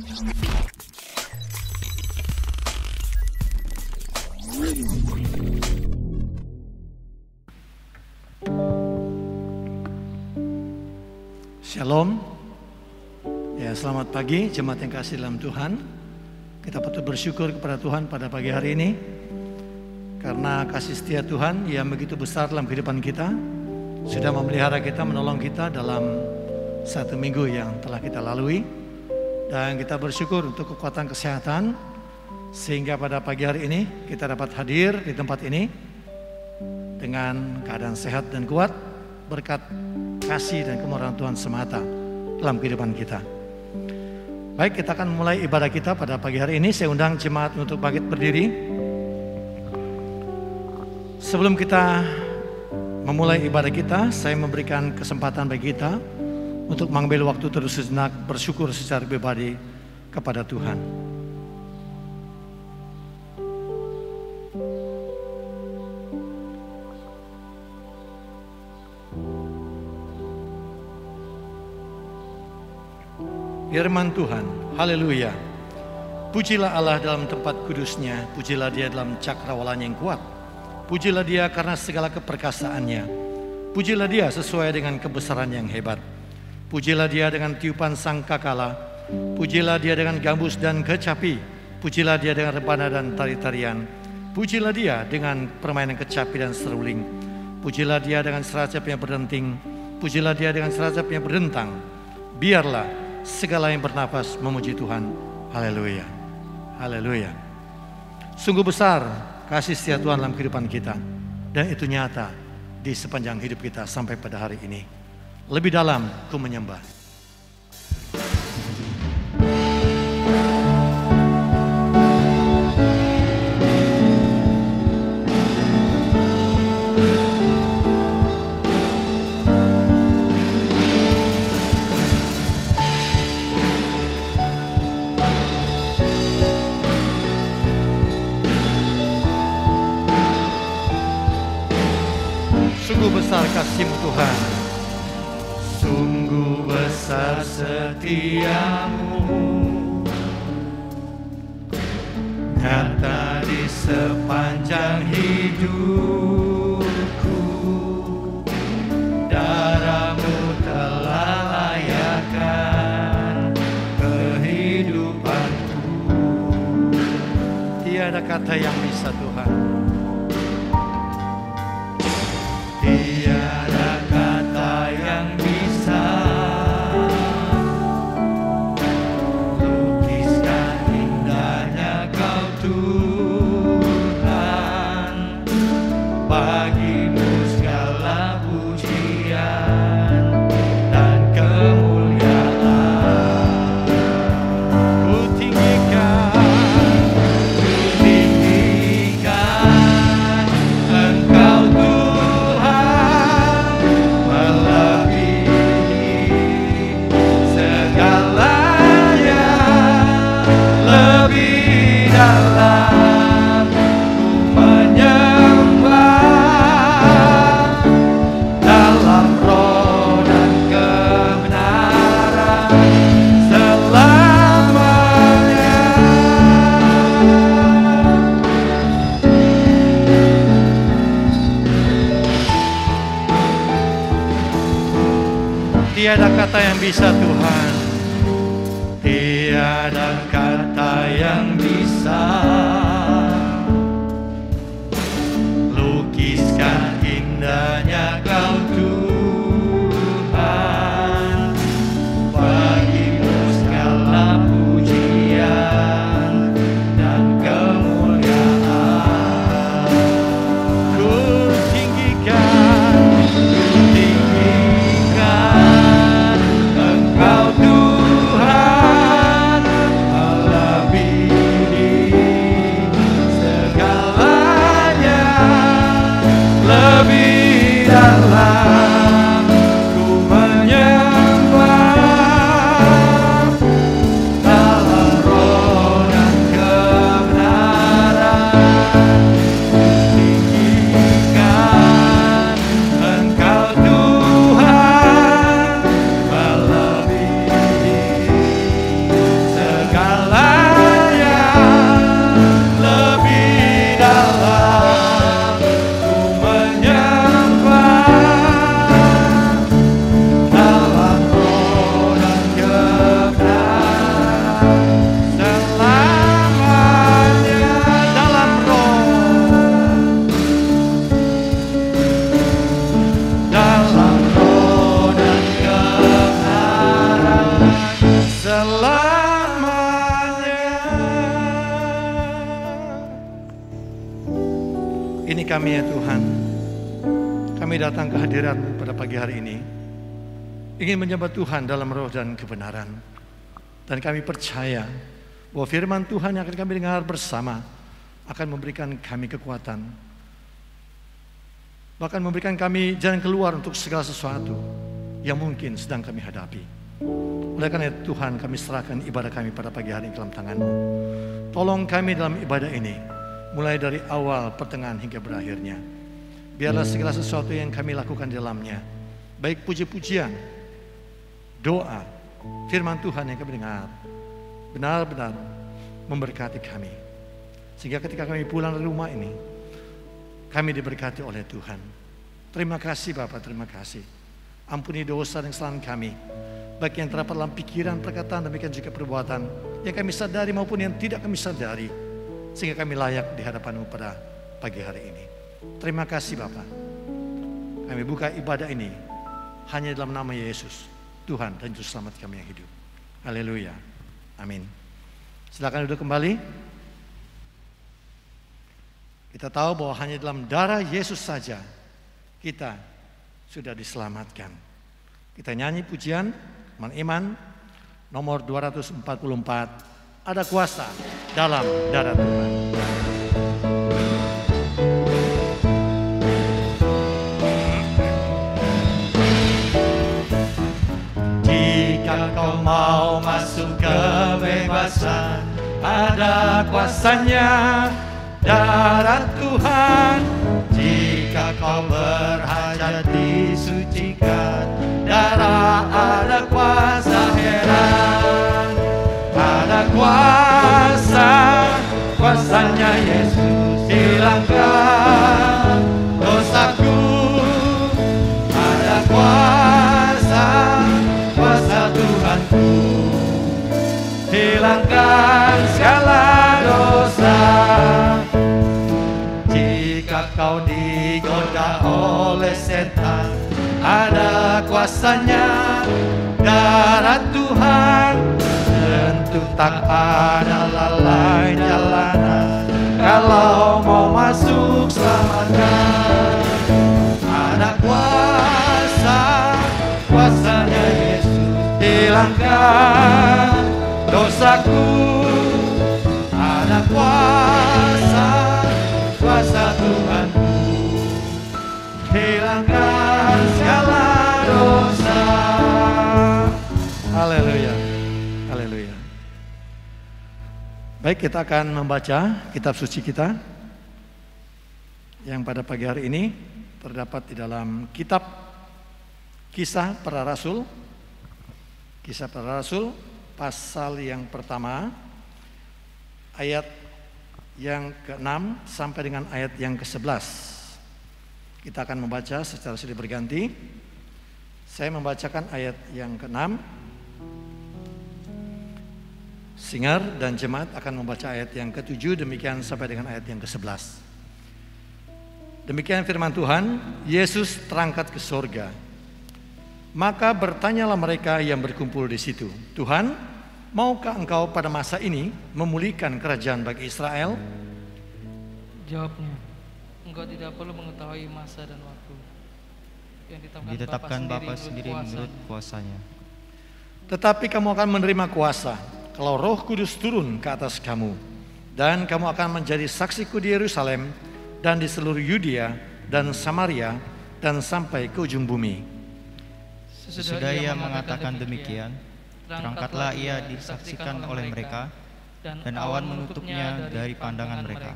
Shalom. Ya, selamat pagi jemaat yang kasih dalam Tuhan. Kita patut bersyukur kepada Tuhan pada pagi hari ini karena kasih setia Tuhan yang begitu besar dalam kehidupan kita, sudah memelihara kita, menolong kita dalam satu minggu yang telah kita lalui. Dan kita bersyukur untuk kekuatan kesehatan sehingga pada pagi hari ini kita dapat hadir di tempat ini dengan keadaan sehat dan kuat berkat kasih dan kemurahan Tuhan semata dalam kehidupan kita. Baik, kita akan mulai ibadah kita pada pagi hari ini. Saya undang jemaat untuk bangkit berdiri. Sebelum kita memulai ibadah kita, saya memberikan kesempatan bagi kita untuk mengambil waktu terus sejenak bersyukur secara pribadi kepada Tuhan. Firman Tuhan, haleluya. Pujilah Allah dalam tempat kudusnya, pujilah dia dalam cakrawalanya yang kuat. Pujilah dia karena segala keperkasaannya. Pujilah dia sesuai dengan kebesaran yang hebat. Pujilah dia dengan tiupan sangkakala. Pujilah dia dengan gambus dan kecapi. Pujilah dia dengan rebana dan tari-tarian. Pujilah dia dengan permainan kecapi dan seruling. Pujilah dia dengan seracap yang berdenting. Pujilah dia dengan seracap yang berdentang. Biarlah segala yang bernafas memuji Tuhan. Haleluya. Haleluya. Sungguh besar kasih setia Tuhan dalam kehidupan kita. Dan itu nyata di sepanjang hidup kita sampai pada hari ini. Lebih dalam ku menyembah. Sungguh besar kasih-Mu Tuhan, sungguh besar setiamu, nyata di sepanjang hidupku. Darah-Mu telah layakkan kehidupanku. Tiada kata yang bisa Tuhan. Tiada kata yang bisa lukiskan indahnya Kau Tuhan. Bagimu segala pujian dan kemuliaan. Ku tinggikan Engkau Tuhan, melebihi segalanya, lebih dalam ku menyembah dalam roh dan kebenaran selamanya. Tiada kata yang bisa Tuhan, tiada kata yang bisa lukiskan indahnya Kau Tuhan. Bagimu segala pujian dan kemuliaan. Ku tinggikan Engkau Tuhan, melebihi Ini kami ya Tuhan, kami datang ke hadirat-Mu pada pagi hari ini, ingin menyembah Tuhan dalam roh dan kebenaran. Dan kami percaya bahwa firman Tuhan yang akan kami dengar bersama akan memberikan kami kekuatan, bahkan memberikan kami jalan keluar untuk segala sesuatu yang mungkin sedang kami hadapi. Oleh karena itu Tuhan, kami serahkan ibadah kami pada pagi hari ini dalam tangan-Mu. Tolong kami dalam ibadah ini, mulai dari awal, pertengahan hingga berakhirnya. Biarlah segala sesuatu yang kami lakukan di dalamnya, baik puji-pujian, doa, firman Tuhan yang kami dengar, benar-benar memberkati kami. Sehingga ketika kami pulang dari rumah ini, kami diberkati oleh Tuhan. Terima kasih Bapak, terima kasih. Ampuni dosa dan kesalahan kami, baik yang terdapat dalam pikiran, perkataan, demikian juga perbuatan, yang kami sadari maupun yang tidak kami sadari, sehingga kami layak di hadapan-Mu pada pagi hari ini. Terima kasih Bapak. Kami buka ibadah ini hanya dalam nama Yesus, Tuhan dan Juru Selamat kami yang hidup. Haleluya. Amin. Silakan duduk kembali. Kita tahu bahwa hanya dalam darah Yesus saja kita sudah diselamatkan. Kita nyanyi pujian iman nomor 244. Ada kuasa dalam darah Tuhan. Jika kau mau masuk kebebasan, ada kuasanya darah Tuhan. Jika kau berhajat disucikan, darah ada kuasa heran. Ada kuasanya Yesus hilangkan dosaku. Ada kuasa Tuhanku hilangkan segala dosa. Jika kau digoda oleh setan, ada kuasanya darah Tuhan. Tentu tak ada lalai jalanan, kalau mau masuk selamatkan. Ada kuasanya Yesus hilangkan dosaku. Ada kuasa Tuhanku hilangkan segala dosa. Haleluya. Haleluya. Baik, kita akan membaca kitab suci kita yang pada pagi hari ini terdapat di dalam kitab Kisah Para Rasul. Kisah Para Rasul pasal yang pertama ayat yang ke-6 sampai dengan ayat yang ke-11. Kita akan membaca secara silih berganti. Saya membacakan ayat yang ke-6. Singer dan jemaat akan membaca ayat yang ke-7, demikian sampai dengan ayat yang ke-11. Demikian firman Tuhan. Yesus terangkat ke sorga. Maka bertanyalah mereka yang berkumpul di situ, Tuhan, maukah Engkau pada masa ini memulihkan kerajaan bagi Israel? Jawabnya, Engkau tidak perlu mengetahui masa dan waktu yang ditetapkan Bapa sendiri menurut kuasanya. Tetapi kamu akan menerima kuasa kalau Roh Kudus turun ke atas kamu, dan kamu akan menjadi saksiku di Yerusalem dan di seluruh Yudea dan Samaria dan sampai ke ujung bumi. Sesudah ia mengatakan demikian, terangkatlah ia disaksikan oleh mereka, dan awan menutupnya dari pandangan mereka.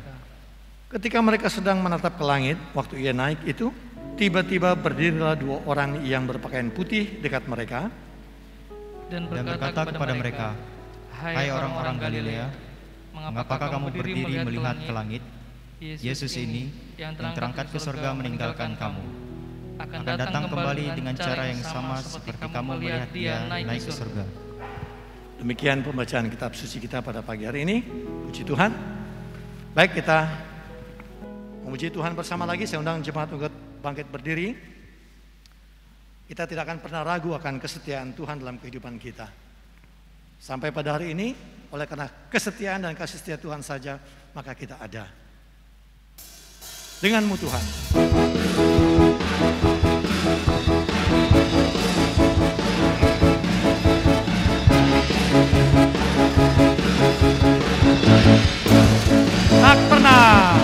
Ketika mereka sedang menatap ke langit, waktu ia naik itu, tiba-tiba berdirilah dua orang yang berpakaian putih dekat mereka, dan berkata kepada mereka, Hai orang-orang Galilea, mengapakah kamu berdiri melihat ke langit? Yesus ini yang terangkat ke surga meninggalkan kamu, akan datang kembali dengan cara yang sama seperti kamu melihat dia naik ke surga. Demikian pembacaan kitab suci kita pada pagi hari ini. Puji Tuhan. Baik, kita memuji Tuhan bersama lagi. Saya undang jemaat untuk bangkit berdiri. Kita tidak akan pernah ragu akan kesetiaan Tuhan dalam kehidupan kita. Sampai pada hari ini, oleh karena kesetiaan dan kasih setia Tuhan saja, maka kita ada. denganmu Tuhan. Tak pernah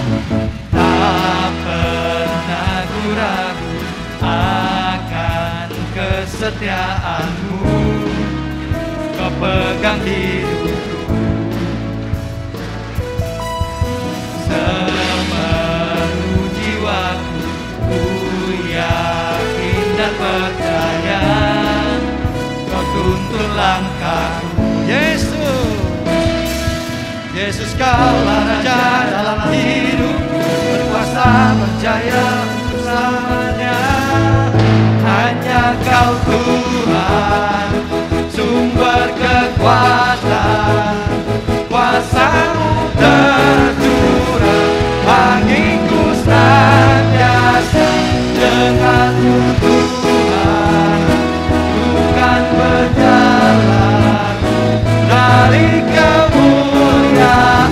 ku ragu akan kesetiaanmu, kau pegang hidupku sepenuh jiwaku, ku yakin dan percaya kau tuntun langkahku. Yesus kaulah Raja dalam hidupku, berkuasa berjaya selamanya. Hanya Kau Tuhan, sumber kekuatan, kuasa-Mu tercurah bagiku senantiasa. Denganmu Tuhan, bukan berjalan dari kemuliaan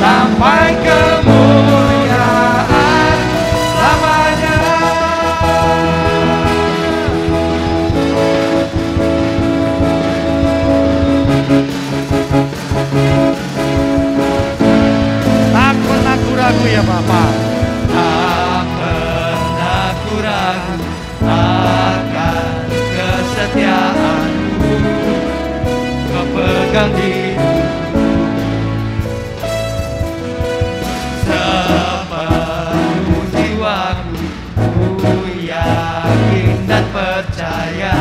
sampai kemuliaan selamanya. Tak pernah ku ragu ya Bapa, tak pernah ku ragu akan kesetiaanmu, kau pegang hidupku sepenuh jiwaku, ku yakin dan percaya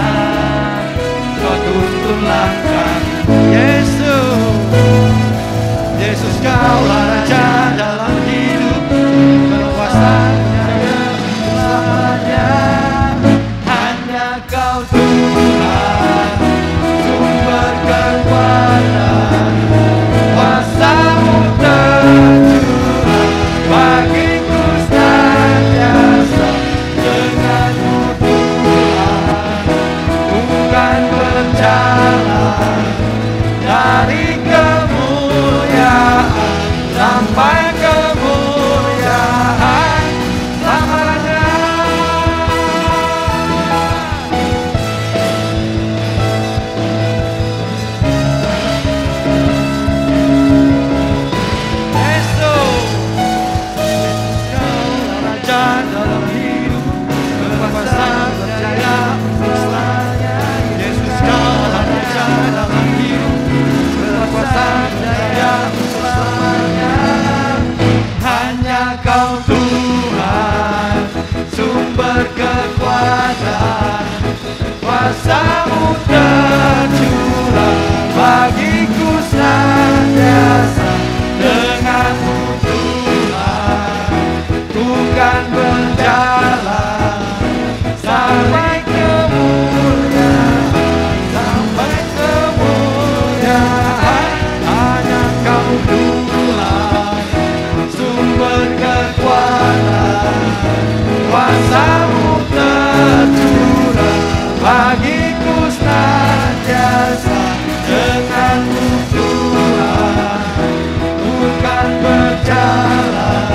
kau tuntun langkahku. Yesus kaulah Raja dalam hidupku, berkuasa berjaya selamanya. Hanya Kau Tuhan, sumber kekuatan, kuasa-Mu tercurah bagiku senantiasa. Denganmu Tuhan, bukan berjalan dari kemuliaan sampai kemuliaan selamanya. Yesus, Kaulah Raja dalam hidup, berkuasa berjaya selamanya. Yesus, Kaulah Raja dalam hidup, berkuasa berjaya selamanya. Hanya Kau Tuhan, sumber kekuatan, kuasa-Mu tercurah bagiku senantiasa. Denganmu Tuhan, bukan berjalan sampai kemuliaan, sampai kemuliaan. Hanya Kau Tuhan, sumber kekuatan, kuasa-Mu tercurah bagiku senantiasa. Denganmu Tuhan, bukan berjalan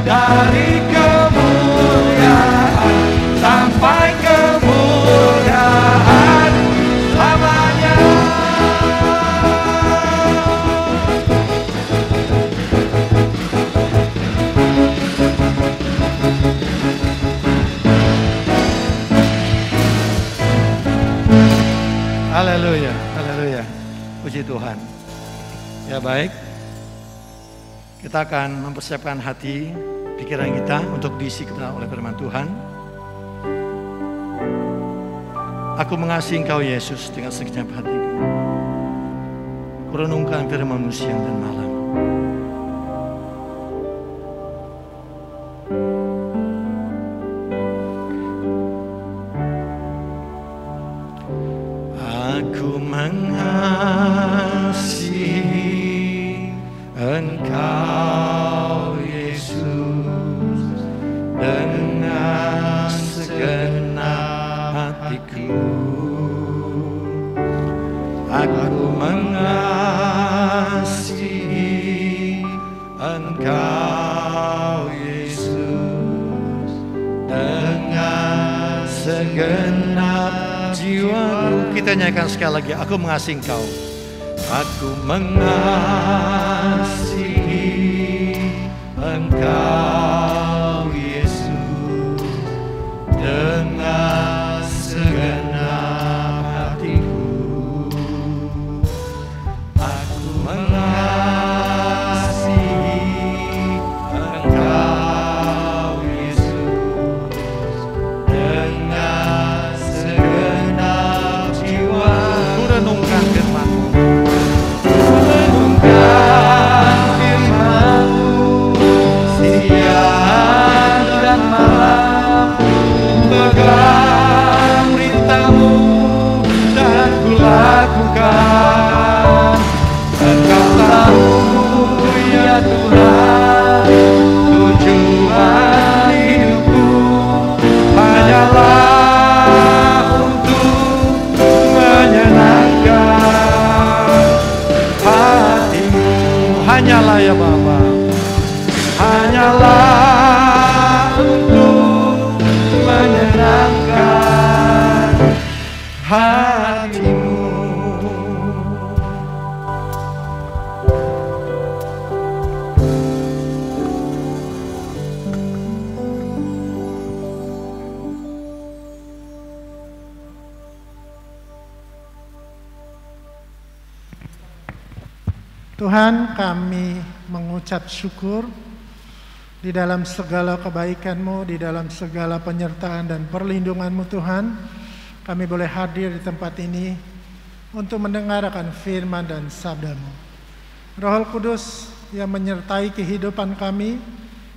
dari kemuliaan sampai kemuliaan selamanya. Haleluya, haleluya. Puji Tuhan. Ya baik, kita akan mempersiapkan hati, pikiran kita untuk diisi kebenaran oleh firman Tuhan. Aku mengasihi Engkau Yesus dengan segenap hatiku. Kurenungkan firman-Mu siang dan malam. Aku mengasihi Engkau Yesus dengan segenap hatiku. Aku mengasihi segenap jiwaku. Kita nyanyikan sekali lagi, aku mengasihi Engkau. Aku mengasihi Engkau Yesus dengan segenap hatiku. Aku mengasihi Engkau Yesus dengan segenap jiwa. Ku renungkan firman-Mu, siang dan malam, pegang perintah-Mu dan ku lakukan. Engkau tahu ya Tuhan, tujuan hidupku hanyalah untuk menyenangkan hati-Mu. Hanyalah ya Bapa, hanyalah untuk menyenangkan hati-Mu. Tuhan, kami mengucap syukur di dalam segala kebaikan-Mu, di dalam segala penyertaan dan perlindungan-Mu Tuhan. Kami boleh hadir di tempat ini untuk mendengarkan firman dan sabda-Mu. Roh Kudus yang menyertai kehidupan kami,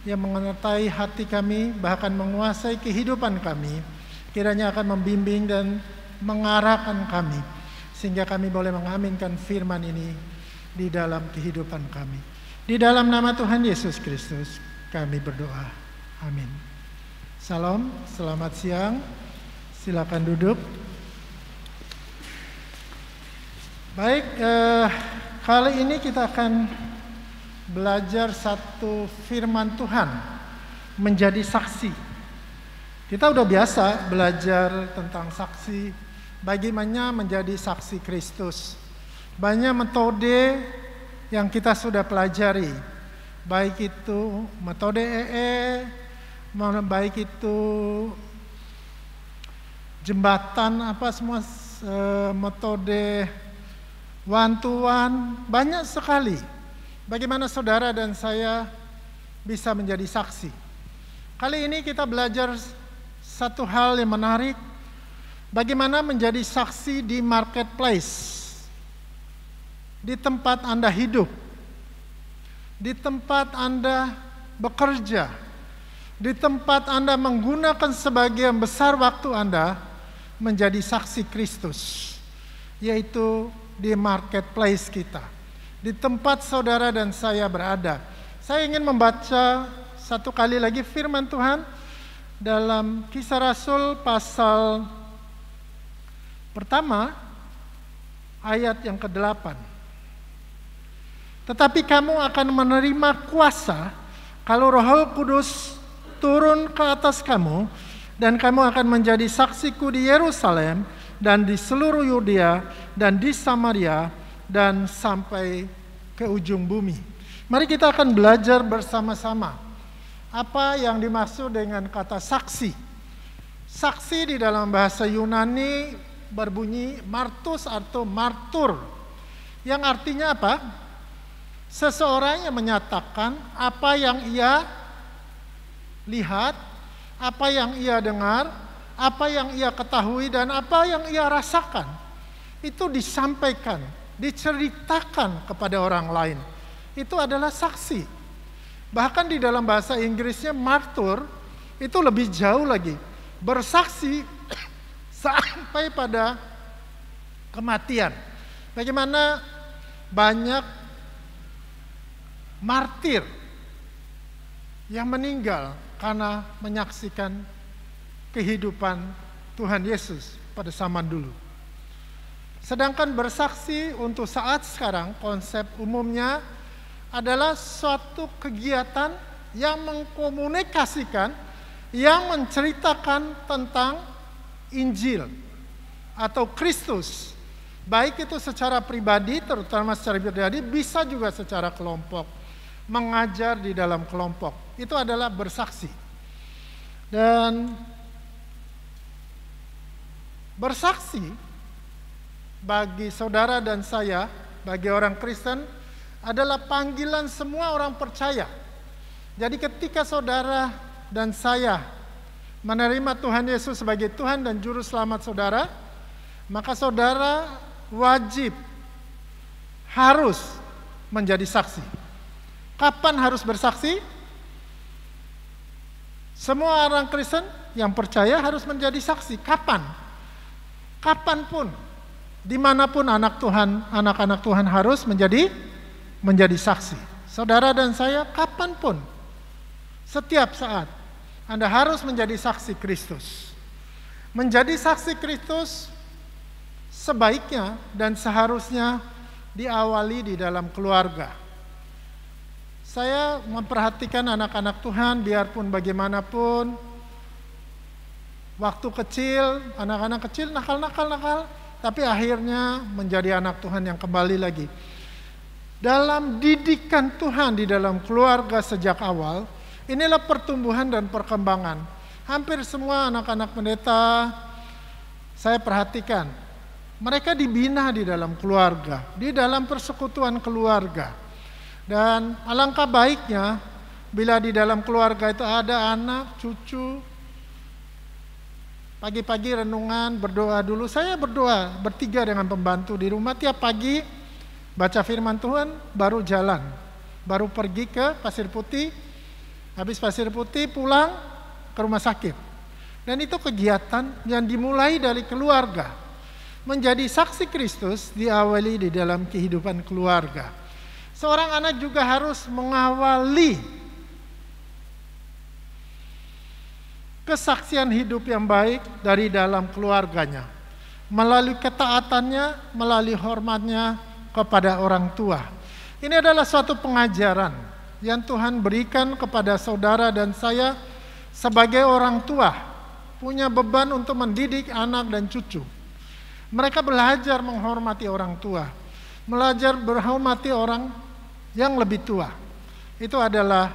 yang menyertai hati kami, bahkan menguasai kehidupan kami, kiranya akan membimbing dan mengarahkan kami, sehingga kami boleh mengaminkan firman ini di dalam kehidupan kami. Di dalam nama Tuhan Yesus Kristus kami berdoa. Amin. Salam, selamat siang. Silakan duduk. Baik, kali ini kita akan belajar satu firman Tuhan, menjadi saksi. Kita udah biasa belajar tentang saksi, bagaimana menjadi saksi Kristus. Banyak metode yang kita sudah pelajari, baik itu metode EE, baik itu jembatan, apa semua metode one to one, banyak sekali. Bagaimana saudara dan saya bisa menjadi saksi. Kali ini kita belajar satu hal yang menarik, bagaimana menjadi saksi di marketplace. Di tempat Anda hidup, di tempat Anda bekerja, di tempat Anda menggunakan sebagian besar waktu Anda menjadi saksi Kristus, yaitu di marketplace kita, di tempat saudara dan saya berada. Saya ingin membaca satu kali lagi firman Tuhan dalam Kisah Rasul pasal pertama ayat yang ke-8. Tetapi kamu akan menerima kuasa kalau Roh Kudus turun ke atas kamu, dan kamu akan menjadi saksiku di Yerusalem dan di seluruh Yudea dan di Samaria dan sampai ke ujung bumi. Mari kita akan belajar bersama-sama apa yang dimaksud dengan kata saksi. Saksi di dalam bahasa Yunani berbunyi martus atau martur, yang artinya apa? Seseorang yang menyatakan apa yang ia lihat, apa yang ia dengar, apa yang ia ketahui, dan apa yang ia rasakan. Itu disampaikan, diceritakan kepada orang lain. Itu adalah saksi. Bahkan di dalam bahasa Inggrisnya martur itu lebih jauh lagi. Bersaksi sampai pada kematian. Bagaimana banyak martir yang meninggal karena menyaksikan kehidupan Tuhan Yesus pada zaman dulu. Sedangkan bersaksi untuk saat sekarang, konsep umumnya adalah suatu kegiatan yang mengkomunikasikan, yang menceritakan tentang Injil atau Kristus, baik itu secara pribadi, terutama secara pribadi, bisa juga secara kelompok, mengajar di dalam kelompok. Itu adalah bersaksi. Dan bersaksi bagi saudara dan saya, bagi orang Kristen, adalah panggilan semua orang percaya. Jadi ketika saudara dan saya menerima Tuhan Yesus sebagai Tuhan dan Juru Selamat saudara, maka saudara wajib harus menjadi saksi. Kapan harus bersaksi? Semua orang Kristen yang percaya harus menjadi saksi. Kapan? Kapanpun, dimanapun anak-anak Tuhan harus menjadi saksi. Saudara dan saya kapanpun, setiap saat, Anda harus menjadi saksi Kristus. Menjadi saksi Kristus sebaiknya dan seharusnya diawali di dalam keluarga. Saya memperhatikan anak-anak Tuhan biarpun bagaimanapun, waktu kecil, anak-anak kecil nakal, tapi akhirnya menjadi anak Tuhan yang kembali lagi. Dalam didikan Tuhan di dalam keluarga sejak awal, inilah pertumbuhan dan perkembangan. Hampir semua anak-anak pendeta saya perhatikan, mereka dibina di dalam keluarga, di dalam persekutuan keluarga. Dan alangkah baiknya bila di dalam keluarga itu ada anak, cucu. Pagi-pagi renungan, berdoa dulu. Saya berdoa bertiga dengan pembantu di rumah tiap pagi, baca firman Tuhan, baru jalan. Baru pergi ke Pasir Putih, habis Pasir Putih pulang ke rumah sakit. Dan itu kegiatan yang dimulai dari keluarga. Menjadi saksi Kristus diawali di dalam kehidupan keluarga. Seorang anak juga harus mengawali kesaksian hidup yang baik dari dalam keluarganya. Melalui ketaatannya, melalui hormatnya kepada orang tua. Ini adalah suatu pengajaran yang Tuhan berikan kepada saudara dan saya sebagai orang tua. Punya beban untuk mendidik anak dan cucu. Mereka belajar menghormati orang tua. Belajar berhormati orang yang lebih tua. Itu adalah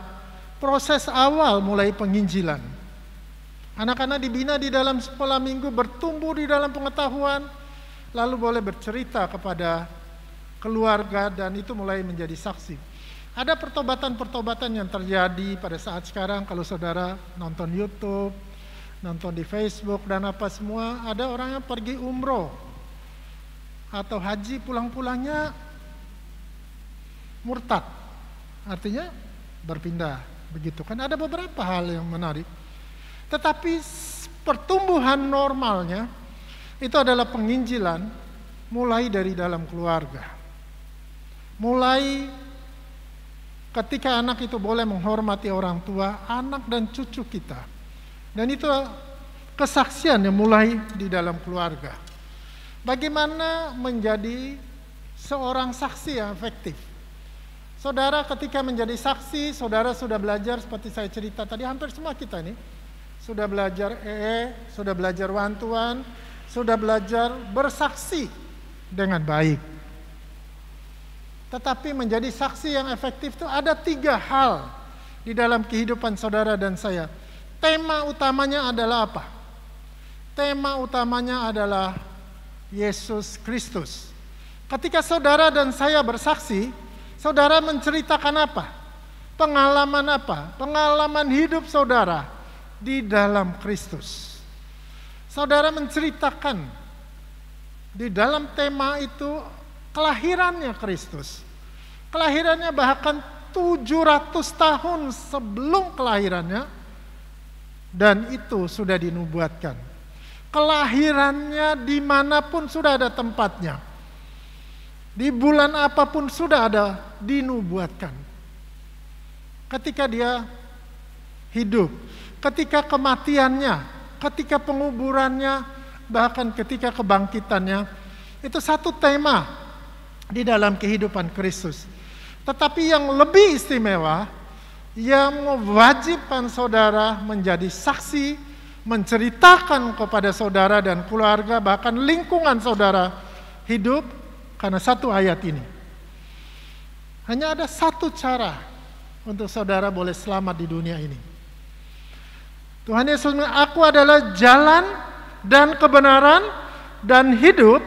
proses awal mulai penginjilan. Anak-anak dibina di dalam sekolah minggu, bertumbuh di dalam pengetahuan, lalu boleh bercerita kepada keluarga dan itu mulai menjadi saksi. Ada pertobatan-pertobatan yang terjadi pada saat sekarang kalau saudara nonton YouTube, nonton di Facebook dan apa semua, ada orang yang pergi umroh atau haji pulang-pulangnya murtad, artinya berpindah, begitu kan. Ada beberapa hal yang menarik, tetapi pertumbuhan normalnya itu adalah penginjilan mulai dari dalam keluarga. Mulai ketika anak itu boleh menghormati orang tua, anak dan cucu kita, dan itu kesaksian yang mulai di dalam keluarga. Bagaimana menjadi seorang saksi yang efektif? Saudara ketika menjadi saksi, saudara sudah belajar seperti saya cerita tadi, hampir semua kita ini sudah belajar sudah belajar one-to-one, sudah belajar bersaksi dengan baik. Tetapi menjadi saksi yang efektif itu ada 3 hal di dalam kehidupan saudara dan saya. Tema utamanya adalah apa? Tema utamanya adalah Yesus Kristus. Ketika saudara dan saya bersaksi, saudara menceritakan apa? Pengalaman apa? Pengalaman hidup saudara di dalam Kristus. Saudara menceritakan di dalam tema itu kelahirannya Kristus. Kelahirannya bahkan 700 tahun sebelum kelahirannya, dan itu sudah dinubuatkan. Kelahirannya dimanapun sudah ada tempatnya. Di bulan apapun sudah ada dinubuatkan. Ketika dia hidup, ketika kematiannya, ketika penguburannya, bahkan ketika kebangkitannya, itu satu tema di dalam kehidupan Kristus. Tetapi yang lebih istimewa, yang mewajibkan saudara menjadi saksi menceritakan kepada saudara dan keluarga, bahkan lingkungan saudara hidup karena satu ayat ini. Hanya ada satu cara untuk saudara boleh selamat di dunia ini. Tuhan Yesus bilang, aku adalah jalan dan kebenaran dan hidup.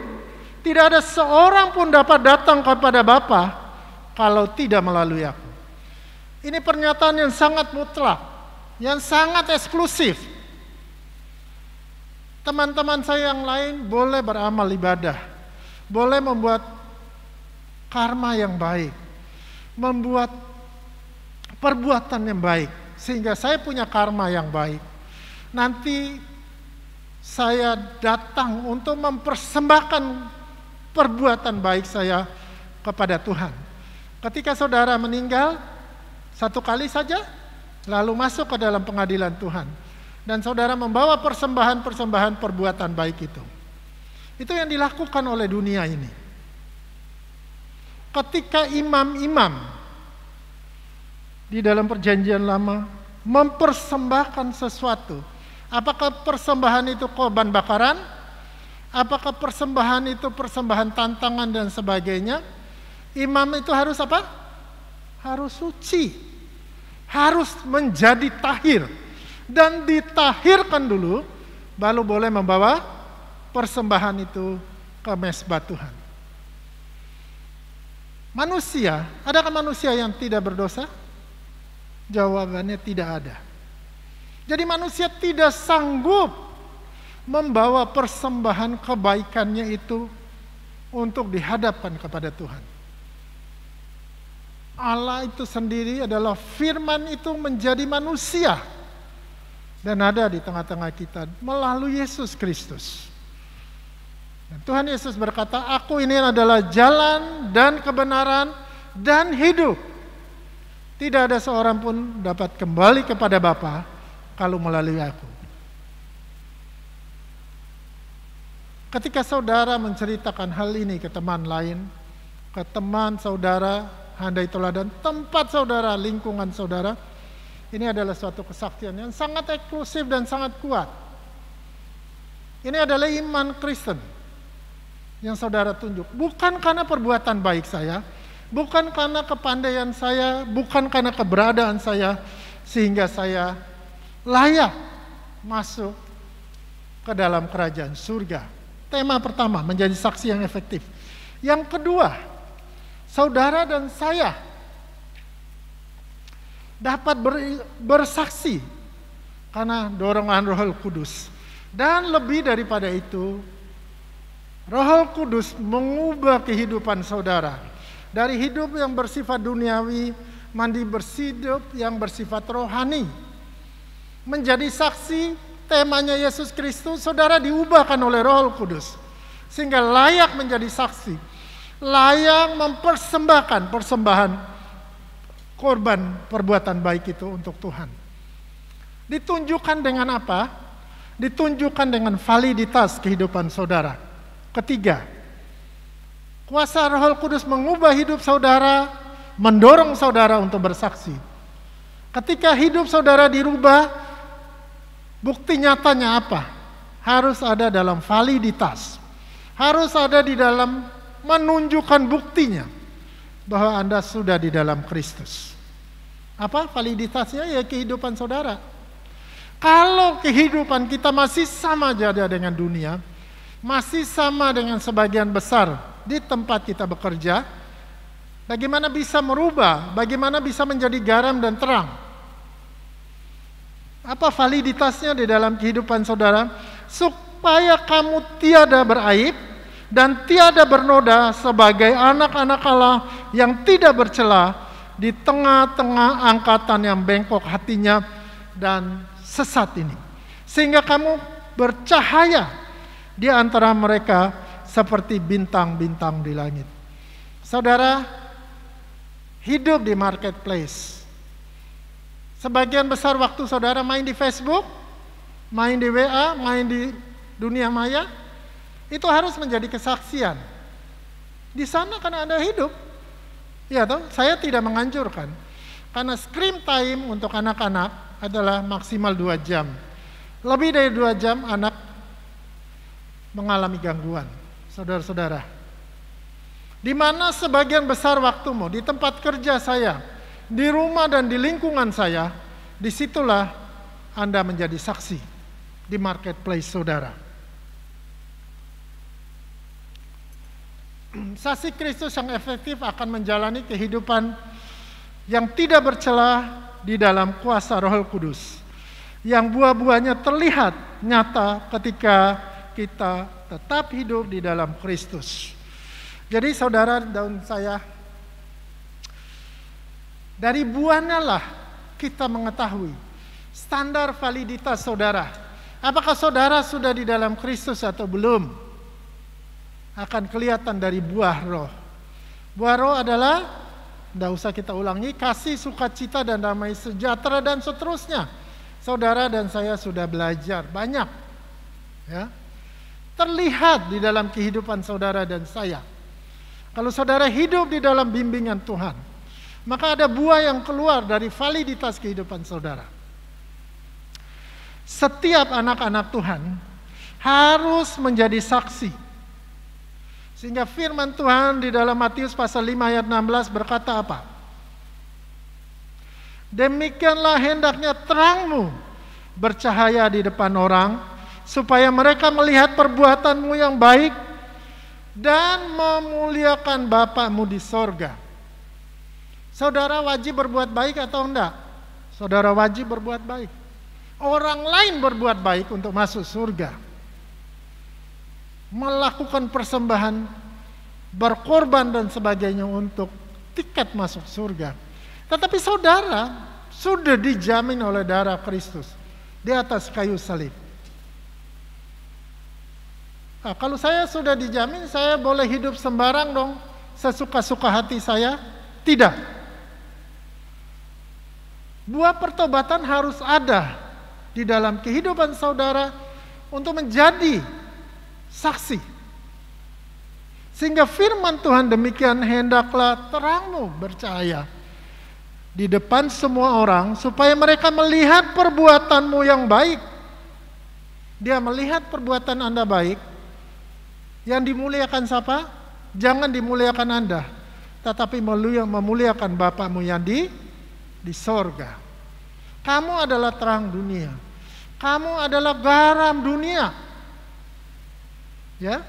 Tidak ada seorang pun dapat datang kepada Bapa kalau tidak melalui aku. Ini pernyataan yang sangat mutlak, yang sangat eksklusif. Teman-teman saya yang lain boleh beramal ibadah, boleh membuat karma yang baik, membuat perbuatan yang baik, sehingga saya punya karma yang baik. Nanti saya datang untuk mempersembahkan perbuatan baik saya kepada Tuhan. Ketika saudara meninggal, satu kali saja, lalu masuk ke dalam pengadilan Tuhan. Dan saudara membawa persembahan-persembahan perbuatan baik itu. Itu yang dilakukan oleh dunia ini. Ketika imam-imam di dalam perjanjian lama mempersembahkan sesuatu, apakah persembahan itu korban bakaran? Apakah persembahan itu persembahan tantangan dan sebagainya? Imam itu harus apa? Harus suci. Harus menjadi tahir. Dan ditahirkan dulu, baru boleh membawa persembahan itu ke mezbah Tuhan. Manusia, adakah manusia yang tidak berdosa? Jawabannya tidak ada. Jadi manusia tidak sanggup membawa persembahan kebaikannya itu untuk dihadapkan kepada Tuhan. Allah itu sendiri adalah firman itu menjadi manusia dan ada di tengah-tengah kita melalui Yesus Kristus. Dan Tuhan Yesus berkata, aku ini adalah jalan dan kebenaran dan hidup. Tidak ada seorang pun dapat kembali kepada Bapa kalau melalui aku. Ketika saudara menceritakan hal ini ke teman lain, ke teman saudara, handai teladan, tempat saudara, lingkungan saudara, ini adalah suatu kesaksian yang sangat eksklusif dan sangat kuat. Ini adalah iman Kristen yang saudara tunjuk. Bukan karena perbuatan baik saya, bukan karena kepandaian saya, bukan karena keberadaan saya, sehingga saya layak masuk ke dalam kerajaan surga. Tema pertama, menjadi saksi yang efektif. Yang kedua, saudara dan saya dapat bersaksi karena dorongan Roh Kudus. Dan lebih daripada itu, Roh Kudus mengubah kehidupan saudara dari hidup yang bersifat duniawi menjadi berhidup yang bersifat rohani. Menjadi saksi, temanya Yesus Kristus, saudara diubahkan oleh Roh Kudus sehingga layak menjadi saksi, layak mempersembahkan persembahan korban perbuatan baik itu untuk Tuhan. Ditunjukkan dengan apa? Ditunjukkan dengan validitas kehidupan saudara. Ketiga, kuasa Roh Kudus mengubah hidup saudara, mendorong saudara untuk bersaksi. Ketika hidup saudara dirubah, bukti nyatanya apa? Harus ada dalam validitas. Harus ada di dalam menunjukkan buktinya bahwa Anda sudah di dalam Kristus. Apa validitasnya? Ya kehidupan saudara. Kalau kehidupan kita masih sama saja dengan dunia, masih sama dengan sebagian besar di tempat kita bekerja, bagaimana bisa merubah? Bagaimana bisa menjadi garam dan terang? Apa validitasnya di dalam kehidupan saudara? Supaya kamu tiada beraib dan tiada bernoda sebagai anak-anak Allah yang tidak bercela di tengah-tengah angkatan yang bengkok hatinya dan sesat ini. Sehingga kamu bercahaya di antara mereka seperti bintang-bintang di langit. Saudara, hidup di marketplace. Sebagian besar waktu saudara main di Facebook, main di WA, main di dunia maya, itu harus menjadi kesaksian. Di sana kan Anda hidup. Ya toh, saya tidak menganjurkan. Karena screen time untuk anak-anak adalah maksimal 2 jam. Lebih dari 2 jam anak mengalami gangguan, saudara-saudara. Di mana sebagian besar waktumu, di tempat kerja saya, di rumah dan di lingkungan saya, disitulah Anda menjadi saksi di marketplace saudara. Saksi Kristus yang efektif akan menjalani kehidupan yang tidak bercelah di dalam kuasa Roh Kudus, yang buah-buahnya terlihat nyata ketika kita tetap hidup di dalam Kristus. Jadi saudara dan saya, dari buahnya lah kita mengetahui standar validitas saudara. Apakah saudara sudah di dalam Kristus atau belum? Akan kelihatan dari buah roh. Buah roh adalah, tidak usah kita ulangi, kasih, sukacita, dan damai sejahtera, dan seterusnya. Saudara dan saya sudah belajar banyak, ya, terlihat di dalam kehidupan saudara dan saya. Kalau saudara hidup di dalam bimbingan Tuhan, maka ada buah yang keluar dari validitas kehidupan saudara. Setiap anak-anak Tuhan harus menjadi saksi. Sehingga firman Tuhan di dalam Matius pasal 5 ayat 16 berkata apa? Demikianlah hendaknya terangmu bercahaya di depan orang, supaya mereka melihat perbuatanmu yang baik dan memuliakan Bapamu di sorga. Saudara wajib berbuat baik atau enggak? Saudara wajib berbuat baik. Orang lain berbuat baik untuk masuk surga, melakukan persembahan, berkorban dan sebagainya untuk tiket masuk surga. Tetapi saudara sudah dijamin oleh darah Kristus di atas kayu salib. Nah, kalau saya sudah dijamin, saya boleh hidup sembarang dong, sesuka-suka hati saya? Tidak. Buah pertobatan harus ada di dalam kehidupan saudara untuk menjadi saksi. Sehingga firman Tuhan demikian, hendaklah terangmu bercahaya di depan semua orang, supaya mereka melihat perbuatanmu yang baik. Dia melihat perbuatan Anda baik. Yang dimuliakan siapa? Jangan dimuliakan Anda, tetapi memuliakan Bapamu yang di sorga. Kamu adalah terang dunia. Kamu adalah garam dunia. Ya,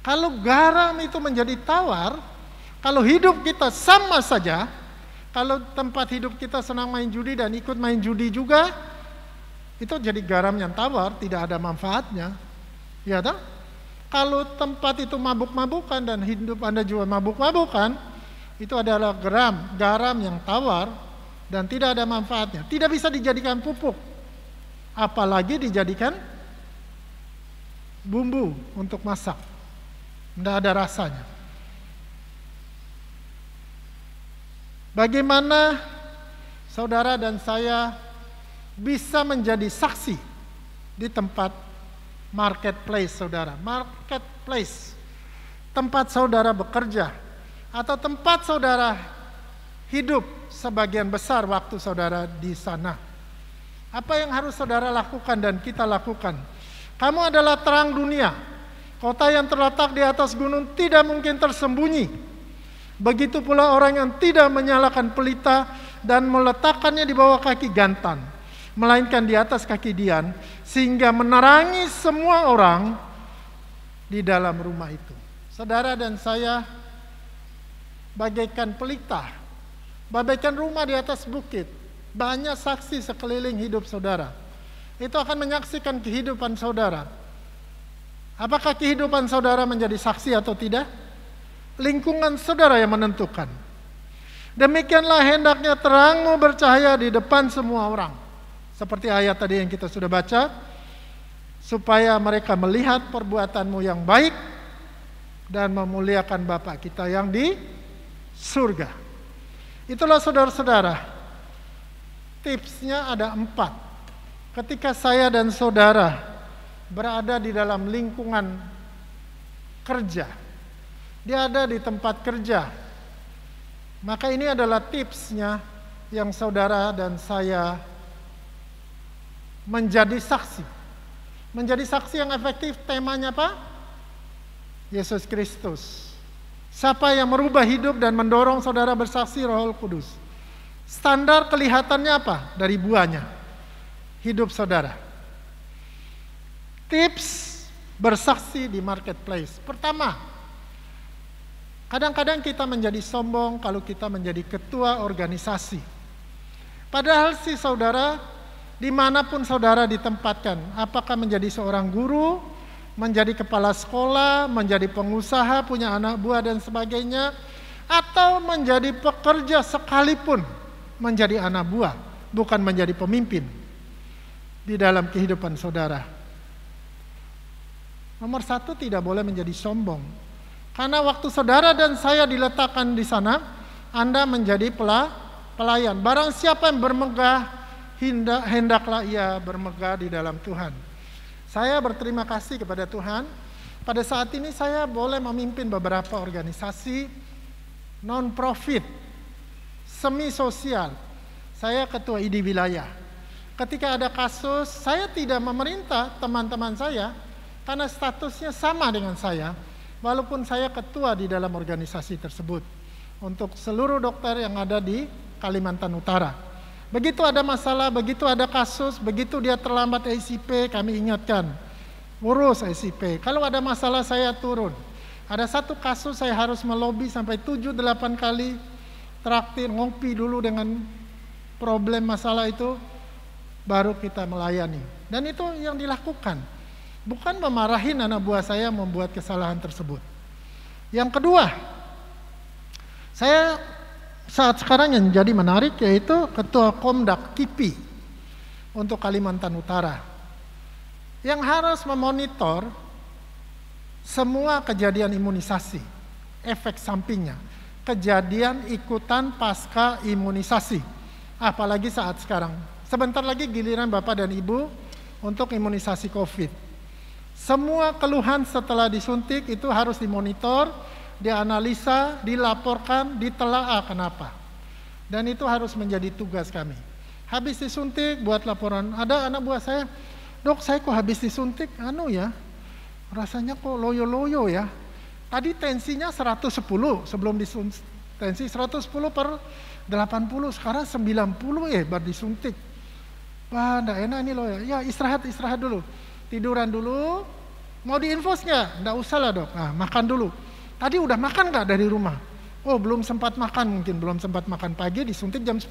kalau garam itu menjadi tawar, kalau hidup kita sama saja, kalau tempat hidup kita senang main judi dan ikut main judi juga, itu jadi garam yang tawar, tidak ada manfaatnya. Ya toh? Kalau tempat itu mabuk-mabukan dan hidup Anda juga mabuk-mabukan, itu adalah garam yang tawar dan tidak ada manfaatnya. Tidak bisa dijadikan pupuk, apalagi dijadikan bumbu untuk masak. Tidak ada rasanya. Bagaimana saudara dan saya bisa menjadi saksi di tempat marketplace saudara? Marketplace, tempat saudara bekerja, atau tempat saudara hidup sebagian besar waktu saudara di sana. Apa yang harus saudara lakukan dan kita lakukan? Kamu adalah terang dunia. Kota yang terletak di atas gunung tidak mungkin tersembunyi. Begitu pula orang yang tidak menyalakan pelita dan meletakkannya di bawah kaki gantan, melainkan di atas kaki dian, sehingga menerangi semua orang di dalam rumah itu. Saudara dan saya bagaikan pelita, bagaikan rumah di atas bukit. Banyak saksi sekeliling hidup saudara. Itu akan menyaksikan kehidupan saudara. Apakah kehidupan saudara menjadi saksi atau tidak? Lingkungan saudara yang menentukan. Demikianlah hendaknya terangmu bercahaya di depan semua orang. Seperti ayat tadi yang kita sudah baca, supaya mereka melihat perbuatanmu yang baik dan memuliakan Bapa kita yang di surga. Itulah saudara-saudara, tipsnya ada 4. Ketika saya dan saudara berada di dalam lingkungan kerja, dia ada di tempat kerja, maka ini adalah tipsnya yang saudara dan saya menjadi saksi. Menjadi saksi yang efektif, temanya apa? Yesus Kristus. Siapa yang merubah hidup dan mendorong saudara bersaksi? Roh Kudus. Standar kelihatannya apa? Dari buahnya. Hidup saudara. Tips bersaksi di marketplace. Pertama, kadang-kadang kita menjadi sombong kalau kita menjadi ketua organisasi. Padahal sih saudara, dimanapun saudara ditempatkan, apakah menjadi seorang guru, menjadi kepala sekolah, menjadi pengusaha, punya anak buah dan sebagainya, atau menjadi pekerja sekalipun, menjadi anak buah, bukan menjadi pemimpin di dalam kehidupan saudara. Nomor satu, tidak boleh menjadi sombong. Karena waktu saudara dan saya diletakkan di sana, Anda menjadi pelayan. Barang siapa yang bermegah, hendaklah ia bermegah di dalam Tuhan. Saya berterima kasih kepada Tuhan. Pada saat ini saya boleh memimpin beberapa organisasi non-profit, semi-sosial. Saya ketua ID wilayah. Ketika ada kasus, saya tidak memerintah teman-teman saya, karena statusnya sama dengan saya, walaupun saya ketua di dalam organisasi tersebut. Untuk seluruh dokter yang ada di Kalimantan Utara. Begitu ada masalah, begitu ada kasus, begitu dia terlambat SIP, kami ingatkan, urus SIP. Kalau ada masalah saya turun. Ada satu kasus saya harus melobi sampai 7-8 kali, traktir, ngopi dulu dengan problem masalah itu, baru kita melayani. Dan itu yang dilakukan. Bukan memarahin anak buah saya membuat kesalahan tersebut. Yang kedua, saya saat sekarang yang jadi menarik yaitu Ketua Komdak KIPI untuk Kalimantan Utara yang harus memonitor semua kejadian imunisasi, efek sampingnya, kejadian ikutan pasca imunisasi, apalagi saat sekarang. Sebentar lagi giliran Bapak dan Ibu untuk imunisasi COVID. Semua keluhan setelah disuntik itu harus dimonitor, dianalisa, dilaporkan, ditelaah kenapa. Dan itu harus menjadi tugas kami. Habis disuntik, buat laporan. Ada anak buah saya, dok saya kok habis disuntik, rasanya kok loyo-loyo ya. Tadi tensinya 110 sebelum disuntik, tensi 110/80, sekarang 90 baru disuntik. Wah, enggak enak ini loyo. Ya istirahat dulu, tiduran dulu. Mau diinfus nggak? Enggak usah lah dok, nah, makan dulu. Tadi udah makan nggak dari rumah? Oh belum sempat makan, mungkin belum sempat makan pagi, disuntik jam 10.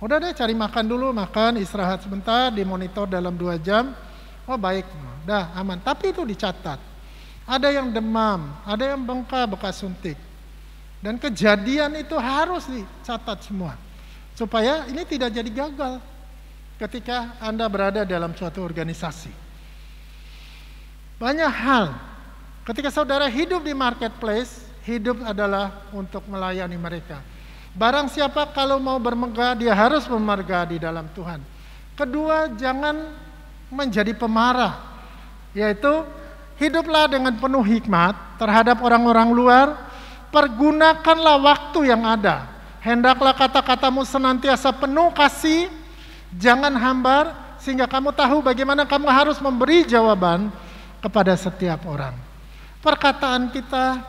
Udah deh cari makan dulu, makan, istirahat sebentar, dimonitor dalam 2 jam. Oh baik, udah aman. Tapi itu dicatat. Ada yang demam, ada yang bengkak bekas suntik. Dan kejadian itu harus dicatat semua. Supaya ini tidak jadi gagal ketika Anda berada dalam suatu organisasi. Banyak hal. Ketika saudara hidup di marketplace, hidup adalah untuk melayani mereka. Barang siapa kalau mau bermegah, dia harus bermegah di dalam Tuhan. Kedua, jangan menjadi pemarah, yaitu hiduplah dengan penuh hikmat terhadap orang-orang luar. Pergunakanlah waktu yang ada. Hendaklah kata-katamu senantiasa penuh kasih, jangan hambar, sehingga kamu tahu bagaimana kamu harus memberi jawaban kepada setiap orang. Perkataan kita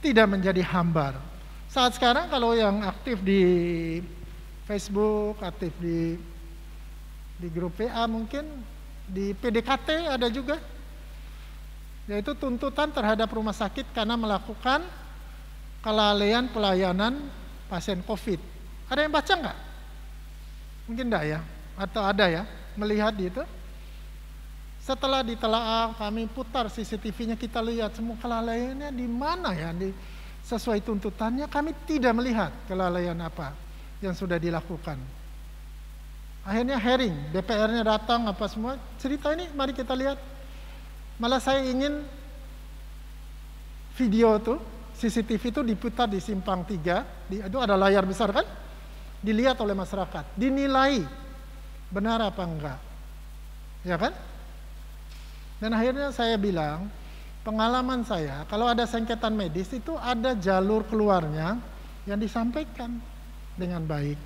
tidak menjadi hambar. Saat sekarang kalau yang aktif di Facebook, aktif di grup PA mungkin, di PDKT ada juga, yaitu tuntutan terhadap rumah sakit karena melakukan kelalaian pelayanan pasien COVID. Ada yang baca nggak? Mungkin enggak ya? Atau ada ya? Melihat itu? Setelah ditelaah, kami putar CCTV-nya, kita lihat semua kelalaiannya di mana ya, sesuai tuntutannya. Kami tidak melihat kelalaian apa yang sudah dilakukan. Akhirnya hearing, DPR-nya datang apa semua. Cerita ini mari kita lihat. Malah saya ingin video tuh, CCTV itu diputar di Simpang 3, itu ada layar besar kan? Dilihat oleh masyarakat, dinilai benar apa enggak. Ya kan? Dan akhirnya saya bilang, pengalaman saya, kalau ada sengketan medis itu ada jalur keluarnya yang disampaikan dengan baik.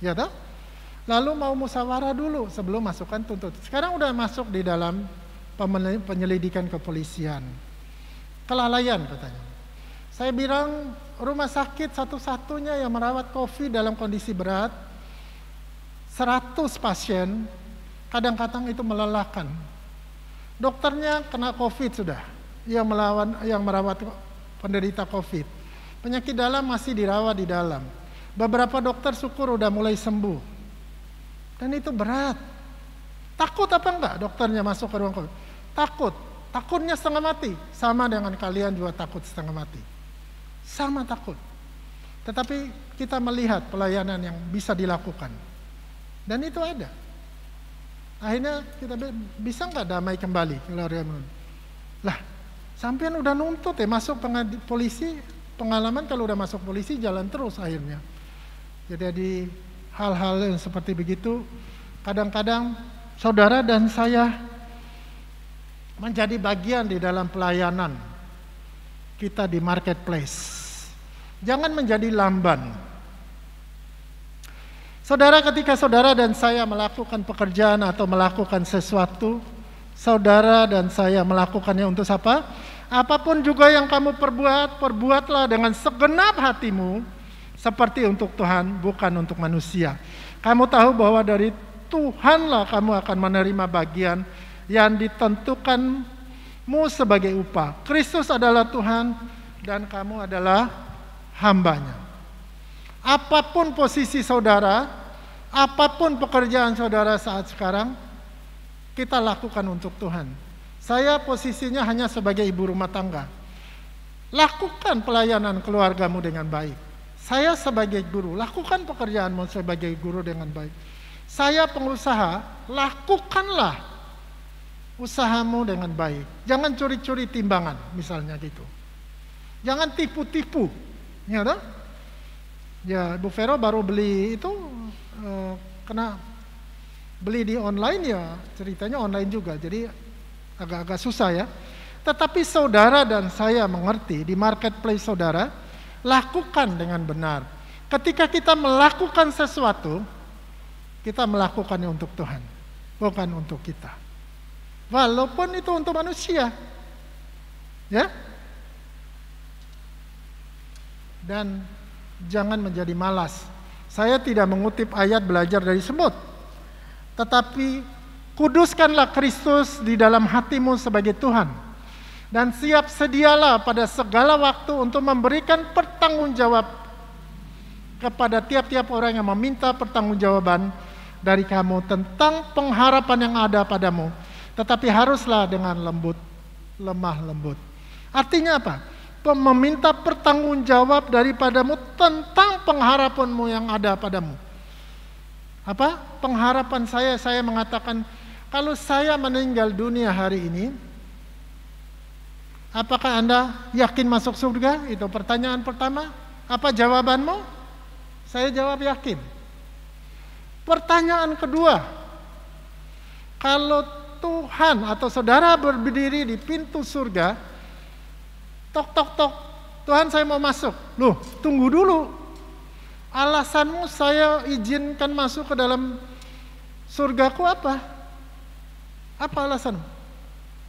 Ya toh? Lalu mau musyawarah dulu sebelum masukkan tuntutan. Sekarang udah masuk di dalam penyelidikan kepolisian. Kelalaian katanya. Saya bilang rumah sakit satu-satunya yang merawat COVID dalam kondisi berat, 100 pasien, kadang-kadang itu melelahkan. Dokternya kena COVID sudah, yang merawat penderita COVID. Penyakit dalam masih dirawat di dalam. Beberapa dokter syukur udah mulai sembuh. Dan itu berat. Takut apa enggak dokternya masuk ke ruang COVID? Takut. Takutnya setengah mati. Sama dengan kalian juga takut setengah mati. Sama takut. Tetapi kita melihat pelayanan yang bisa dilakukan. Dan itu ada. Akhirnya kita bisa enggak damai kembali? Lah, sampean udah nuntut ya masuk polisi. Pengalaman kalau udah masuk polisi jalan terus akhirnya. Jadi hal-hal yang seperti begitu, kadang-kadang saudara dan saya menjadi bagian di dalam pelayanan kita di marketplace. Jangan menjadi lamban. Saudara, ketika saudara dan saya melakukan pekerjaan atau melakukan sesuatu, saudara dan saya melakukannya untuk siapa? Apapun juga yang kamu perbuat, perbuatlah dengan segenap hatimu, seperti untuk Tuhan, bukan untuk manusia. Kamu tahu bahwa dari Tuhanlah kamu akan menerima bagian yang ditentukanmu sebagai upah. Kristus adalah Tuhan dan kamu adalah hambanya. Apapun posisi saudara, apapun pekerjaan saudara saat sekarang, kita lakukan untuk Tuhan. Saya posisinya hanya sebagai ibu rumah tangga. Lakukan pelayanan keluargamu dengan baik. Saya sebagai guru, lakukan pekerjaanmu sebagai guru dengan baik. Saya pengusaha, lakukanlah usahamu dengan baik. Jangan curi-curi timbangan, misalnya gitu. Jangan tipu-tipu. Ya, toh? Ya, Bu Vero baru beli itu, kena beli di online ya, ceritanya online juga. Jadi agak-agak susah ya. Tetapi saudara dan saya mengerti di marketplace saudara, lakukan dengan benar. Ketika kita melakukan sesuatu, kita melakukannya untuk Tuhan, bukan untuk kita. Walaupun itu untuk manusia. Ya. Dan jangan menjadi malas. Saya tidak mengutip ayat belajar dari semut. Tetapi kuduskanlah Kristus di dalam hatimu sebagai Tuhan. Dan siap sedialah pada segala waktu untuk memberikan pertanggungjawab kepada tiap-tiap orang yang meminta pertanggungjawaban dari kamu tentang pengharapan yang ada padamu. Tetapi haruslah dengan lembut, lemah lembut. Artinya apa? Meminta pertanggungjawab daripadamu tentang pengharapanmu yang ada padamu. Apa? Pengharapan saya mengatakan, kalau saya meninggal dunia hari ini, apakah Anda yakin masuk surga? Itu pertanyaan pertama. Apa jawabanmu? Saya jawab yakin. Pertanyaan kedua, kalau Tuhan atau saudara berdiri di pintu surga, tok tok tok, Tuhan saya mau masuk. Loh, tunggu dulu. Alasanmu saya izinkan masuk ke dalam surgaku apa? Apa alasanmu?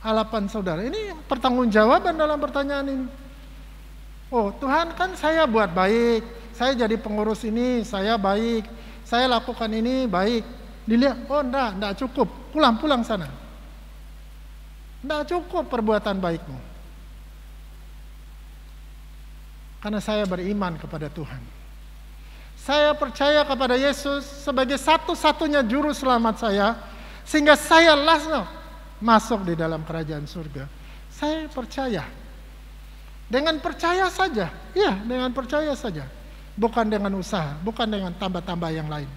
Halapan saudara, ini pertanggungjawaban dalam pertanyaan ini. Oh, Tuhan kan saya buat baik, saya jadi pengurus ini, saya baik, saya lakukan ini baik. Dilihat, oh enggak cukup, pulang sana. Enggak cukup perbuatan baikmu. Karena saya beriman kepada Tuhan. Saya percaya kepada Yesus sebagai satu-satunya juru selamat saya, sehingga saya langsung masuk di dalam kerajaan surga. Saya percaya. Dengan percaya saja. Ya, dengan percaya saja. Bukan dengan usaha, bukan dengan tambah-tambah yang lain.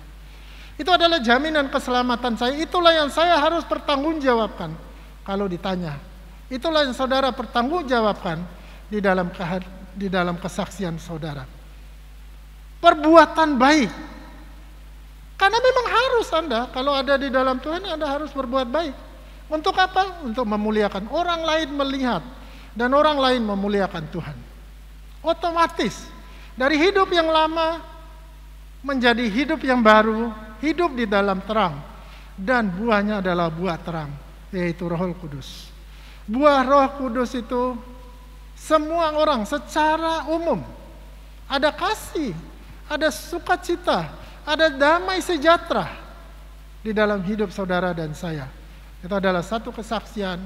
Itu adalah jaminan keselamatan saya. Itulah yang saya harus pertanggungjawabkan kalau ditanya. Itulah yang saudara pertanggungjawabkan di dalam kesaksian saudara. Perbuatan baik. Karena memang harus Anda, kalau ada di dalam Tuhan, Anda harus berbuat baik. Untuk apa? Untuk memuliakan. Orang lain melihat dan orang lain memuliakan Tuhan. Otomatis dari hidup yang lama menjadi hidup yang baru hidup di dalam terang, dan buahnya adalah buah terang, yaitu Roh Kudus. Buah Roh Kudus itu semua orang secara umum, ada kasih, ada sukacita, ada damai sejahtera di dalam hidup saudara dan saya. Itu adalah satu kesaksian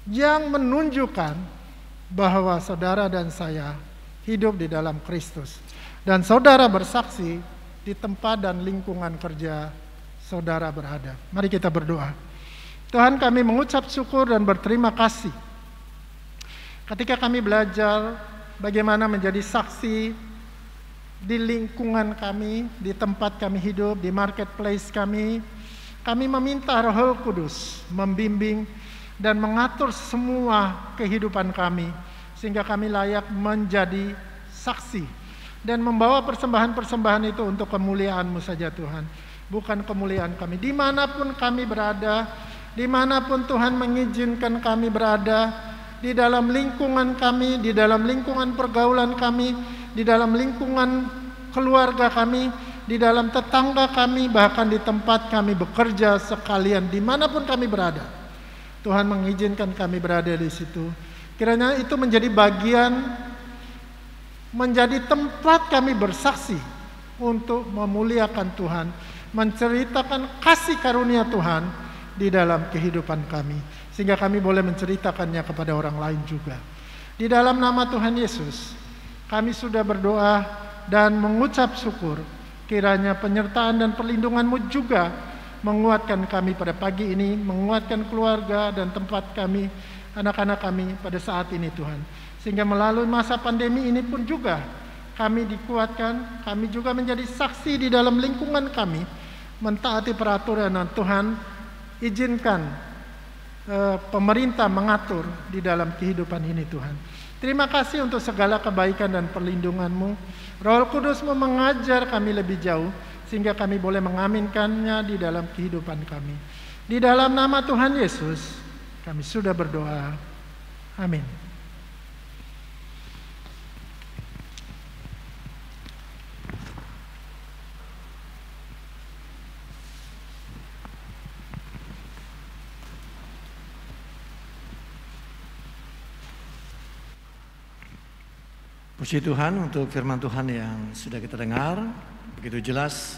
yang menunjukkan bahwa saudara dan saya hidup di dalam Kristus. Dan saudara bersaksi di tempat dan lingkungan kerja saudara berada. Mari kita berdoa. Tuhan, kami mengucap syukur dan berterima kasih ketika kami belajar bagaimana menjadi saksi di lingkungan kami, di tempat kami hidup, di marketplace kami. Kami meminta Roh Kudus membimbing dan mengatur semua kehidupan kami, sehingga kami layak menjadi saksi dan membawa persembahan-persembahan itu untuk kemuliaan-Mu saja Tuhan, bukan kemuliaan kami. Dimanapun kami berada, dimanapun Tuhan mengizinkan kami berada, di dalam lingkungan kami, di dalam lingkungan pergaulan kami, di dalam lingkungan keluarga kami, di dalam tetangga kami, bahkan di tempat kami bekerja sekalian, dimanapun kami berada, Tuhan mengizinkan kami berada di situ. Kiranya itu menjadi bagian, menjadi tempat kami bersaksi untuk memuliakan Tuhan, menceritakan kasih karunia Tuhan di dalam kehidupan kami, sehingga kami boleh menceritakannya kepada orang lain juga. Di dalam nama Tuhan Yesus, kami sudah berdoa dan mengucap syukur. Kiranya penyertaan dan perlindungan-Mu juga menguatkan kami pada pagi ini, menguatkan keluarga dan tempat kami, anak-anak kami pada saat ini Tuhan. Sehingga melalui masa pandemi ini pun juga kami dikuatkan, kami juga menjadi saksi di dalam lingkungan kami, mentaati peraturan dan Tuhan izinkan pemerintah mengatur di dalam kehidupan ini Tuhan. Terima kasih untuk segala kebaikan dan perlindungan-Mu. Roh Kudus-Mu mengajar kami lebih jauh, sehingga kami boleh mengaminkannya di dalam kehidupan kami. Di dalam nama Tuhan Yesus, kami sudah berdoa. Amin. Puji Tuhan untuk firman Tuhan yang sudah kita dengar, begitu jelas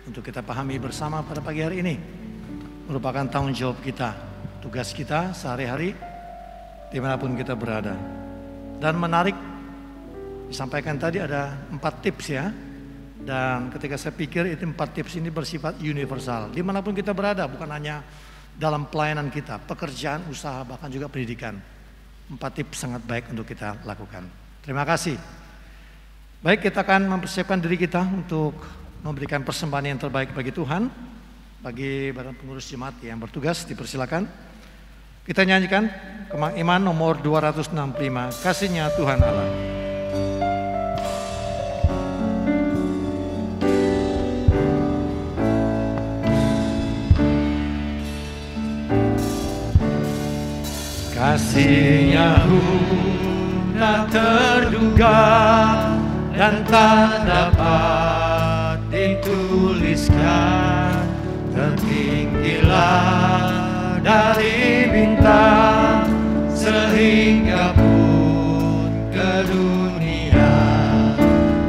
untuk kita pahami bersama pada pagi hari ini. Merupakan tanggung jawab kita, tugas kita sehari-hari dimanapun kita berada. Dan menarik, disampaikan tadi ada 4 tips ya. Dan ketika saya pikir itu 4 tips ini bersifat universal. Dimanapun kita berada, bukan hanya dalam pelayanan kita, pekerjaan, usaha, bahkan juga pendidikan. 4 tips sangat baik untuk kita lakukan. Terima kasih. Baik, kita akan mempersiapkan diri kita untuk memberikan persembahan yang terbaik bagi Tuhan. Bagi badan pengurus jemaat yang bertugas, dipersilakan. Kita nyanyikan Kemang Iman nomor 265, Kasihnya Tuhan Allah. Kasihnya tak terduga dan tak dapat dituliskan, tertinggilah dari bintang sehingga pun ke dunia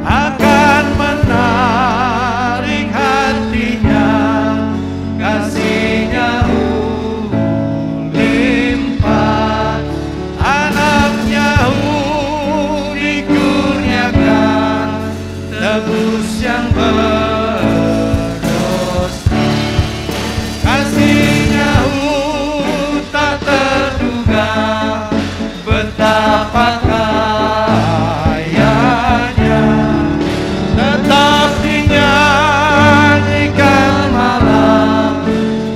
akan menarik hatinya. Kasihnya limpah, anaknya dikurniakan tebus yang berdosa. Kasihnya tak terduga, betapa kayanya, tetap dinyanyikan malam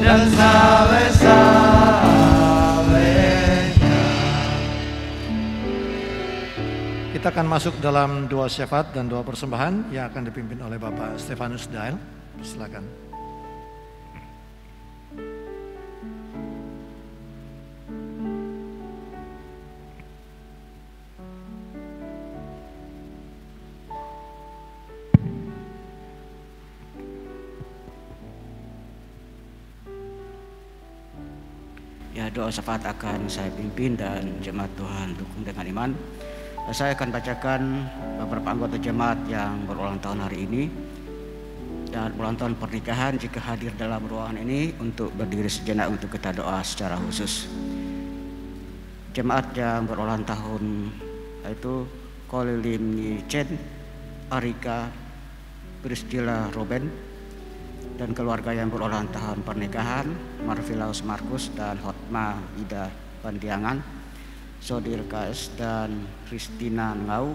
dan saleh-salehnya. Kita akan masuk dalam doa syafaat dan doa persembahan yang akan dipimpin oleh Bapak Stefanus Dael. Silakan. doa syafaat akan saya pimpin dan jemaat Tuhan dukung dengan iman. Saya akan bacakan beberapa anggota jemaat yang berulang tahun hari ini dan ulang tahun pernikahan. Jika hadir dalam ruangan ini untuk berdiri sejenak untuk kita doa secara khusus. Jemaat yang berulang tahun yaitu Kolilim Chen, Arika, Priscilla Robin, dan keluarga yang berulang tahun pernikahan, Marvilaus Markus dan Hotma Ida Pandiangan, Sodir KS dan Kristina Ngau,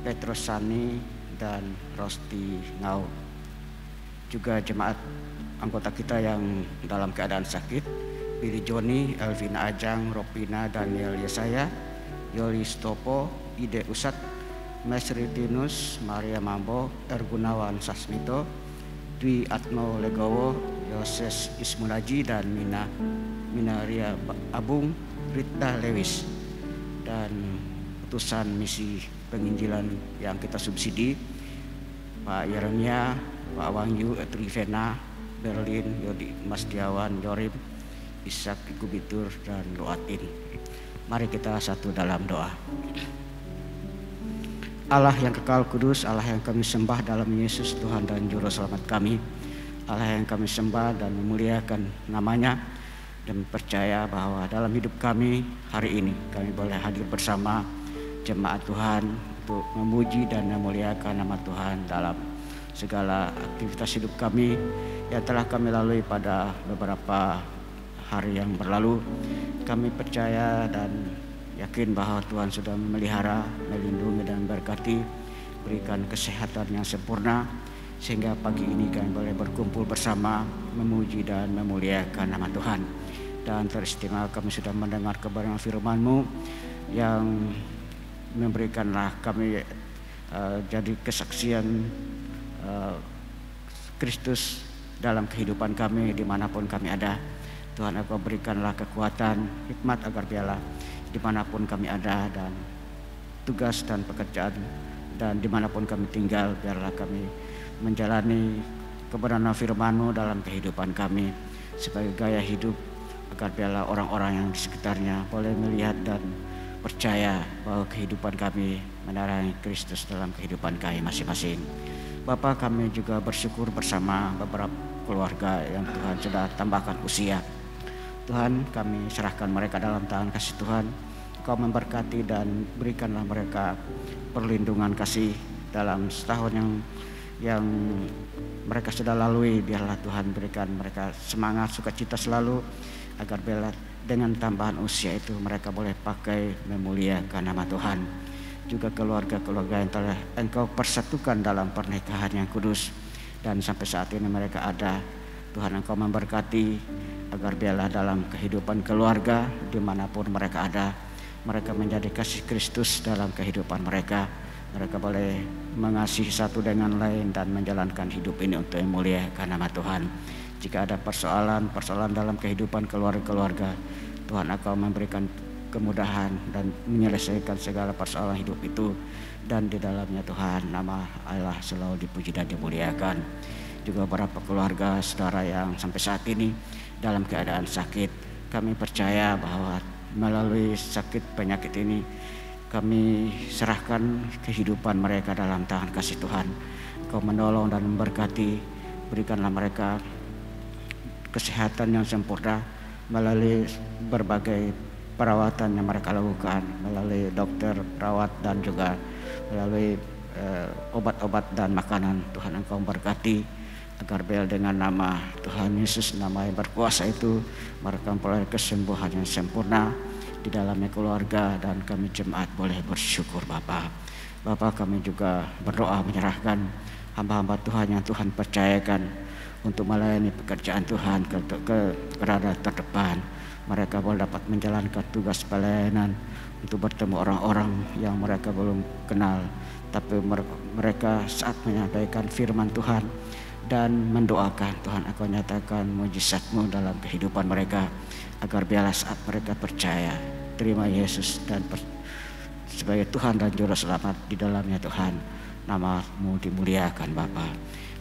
Petrus Sani dan Rosti Ngau. Juga jemaat anggota kita yang dalam keadaan sakit, Billy Joni, Elvina Ajang, Ropina, Daniel Yesaya, Yoli Stopo, Ide Usat, Mesritinus, Maria Mambo, Ergunawan Sasmito, Dwi Atmo Legowo, Yoses Ismulaji, dan Minaria Abung, Rita Lewis, dan utusan misi penginjilan yang kita subsidi, Pak Yeremia, Pak Wangyu, Trivena, Berlin, Yodi Masdiawan, Yorim, Ishak Kubitur, dan Luatin. Mari kita satu dalam doa. Allah yang kekal kudus, Allah yang kami sembah dalam Yesus Tuhan dan Juru Selamat kami, Allah yang kami sembah dan memuliakan namanya, dan percaya bahwa dalam hidup kami hari ini kami boleh hadir bersama jemaat Tuhan untuk memuji dan memuliakan nama Tuhan dalam segala aktivitas hidup kami yang telah kami lalui pada beberapa hari yang berlalu. Kami percaya dan yakin bahwa Tuhan sudah memelihara, melindungi dan berkati, berikan kesehatan yang sempurna, sehingga pagi ini kami boleh berkumpul bersama memuji dan memuliakan nama Tuhan. Dan teristimewa kami sudah mendengar kebenaran firman-Mu yang memberikanlah kami jadi kesaksian Kristus dalam kehidupan kami dimanapun kami ada. Tuhan, Engkau berikanlah kekuatan, hikmat agar biarlah dimanapun kami ada dan tugas dan pekerjaan dan dimanapun kami tinggal, biarlah kami menjalani kebenaran firman-Mu dalam kehidupan kami sebagai gaya hidup, agar biarlah orang-orang yang di sekitarnya boleh melihat dan percaya bahwa kehidupan kami menarangi Kristus dalam kehidupan kami masing-masing. Bapa, kami juga bersyukur bersama beberapa keluarga yang Tuhan sudah tambahkan usia. Tuhan, kami serahkan mereka dalam tangan kasih Tuhan. Kau memberkati dan berikanlah mereka perlindungan kasih dalam setahun yang mereka sudah lalui. Biarlah Tuhan berikan mereka semangat, sukacita selalu, agar biarlah dengan tambahan usia itu mereka boleh pakai memuliakan nama Tuhan. Juga keluarga-keluarga yang telah Engkau persatukan dalam pernikahan yang kudus dan sampai saat ini mereka ada. Tuhan, Engkau memberkati agar biarlah dalam kehidupan keluarga dimanapun mereka ada, mereka menjadi kasih Kristus dalam kehidupan mereka. Mereka boleh mengasihi satu dengan lain dan menjalankan hidup ini untuk memuliakan nama Tuhan. Jika ada persoalan dalam kehidupan keluarga, Tuhan, Engkau memberikan kemudahan dan menyelesaikan segala persoalan hidup itu, dan di dalamnya Tuhan nama Allah selalu dipuji dan dimuliakan. Juga beberapa keluarga saudara yang sampai saat ini dalam keadaan sakit, kami percaya bahwa melalui sakit penyakit ini kami serahkan kehidupan mereka dalam tangan kasih Tuhan. Kau menolong dan memberkati, berikanlah mereka kesehatan yang sempurna melalui berbagai perawatan yang mereka lakukan, melalui dokter, perawat, dan juga melalui obat-obat dan makanan. Tuhan, Engkau memberkati agar biar dengan nama Tuhan Yesus, nama yang berkuasa itu, mereka memperoleh kesembuhan yang sempurna di dalamnya keluarga, dan kami jemaat boleh bersyukur Bapa. Bapa, kami juga berdoa menyerahkan hamba-hamba Tuhan yang Tuhan percayakan untuk melayani pekerjaan Tuhan ke kerada terdepan. Mereka boleh dapat menjalankan tugas pelayanan untuk bertemu orang-orang yang mereka belum kenal, tapi mereka saat menyampaikan firman Tuhan dan mendoakan, Tuhan, Engkau nyatakan mujizat-Mu dalam kehidupan mereka, agar biarlah saat mereka percaya, terima Yesus dan sebagai Tuhan dan Juru Selamat di dalamnya Tuhan, nama-Mu dimuliakan Bapa.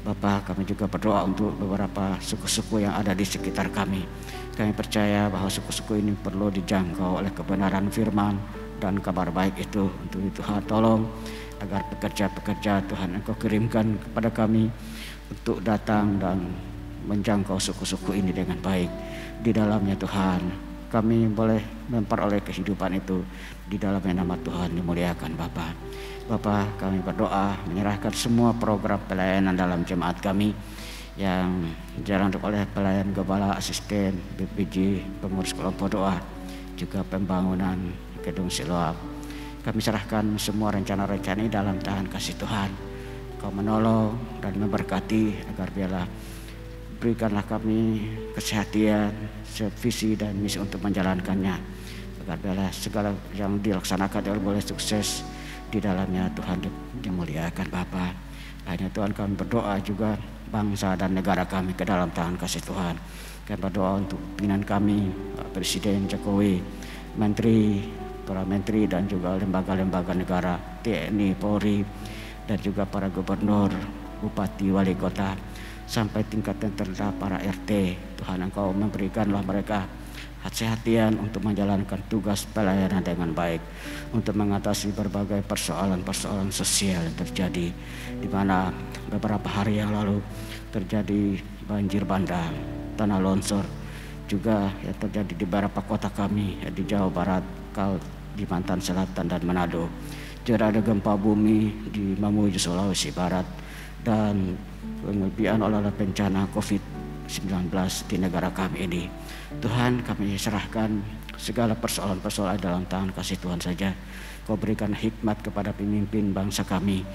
Bapa, kami juga berdoa untuk beberapa suku-suku yang ada di sekitar kami. Kami percaya bahwa suku-suku ini perlu dijangkau oleh kebenaran firman dan kabar baik itu. Untuk itu Tuhan tolong agar pekerja-pekerja Tuhan Engkau kirimkan kepada kami untuk datang dan menjangkau suku-suku ini dengan baik. Di dalamnya Tuhan kami boleh memperoleh kehidupan itu. Di dalamnya nama Tuhan dimuliakan Bapa. Bapa, kami berdoa menyerahkan semua program pelayanan dalam jemaat kami yang dijalankan oleh pelayan gembala, asisten, BPJ, pengurus kelompok doa, juga pembangunan gedung Siloam. Kami serahkan semua rencana-rencana ini dalam tangan kasih Tuhan. Kau menolong dan memberkati agar biarlah berikanlah kami kesehatan, visi dan misi untuk menjalankannya. Agar biarlah segala yang dilaksanakan boleh sukses di dalamnya Tuhan dimuliakan Bapa. Hanya Tuhan kami berdoa juga bangsa dan negara kami ke dalam tangan kasih Tuhan. Kami berdoa untuk pimpinan kami, Pak Presiden Jokowi, Menteri, para Menteri dan juga lembaga-lembaga negara, TNI, Polri, dan juga para gubernur, bupati, wali kota, sampai tingkat yang terendah para RT. Tuhan Engkau memberikanlah mereka hati-hatian untuk menjalankan tugas pelayanan dengan baik, untuk mengatasi berbagai persoalan-persoalan sosial yang terjadi, di mana beberapa hari yang lalu terjadi banjir bandang, tanah longsor, juga yang terjadi di beberapa kota kami di Jawa Barat, Kalimantan Selatan dan Manado. Juga ada gempa bumi di Mamuju, Sulawesi Barat, dan pengebian oleh bencana COVID-19 di negara kami ini. Tuhan, kami serahkan segala persoalan-persoalan dalam tangan kasih Tuhan saja. Kau berikan hikmat kepada pemimpin bangsa kami,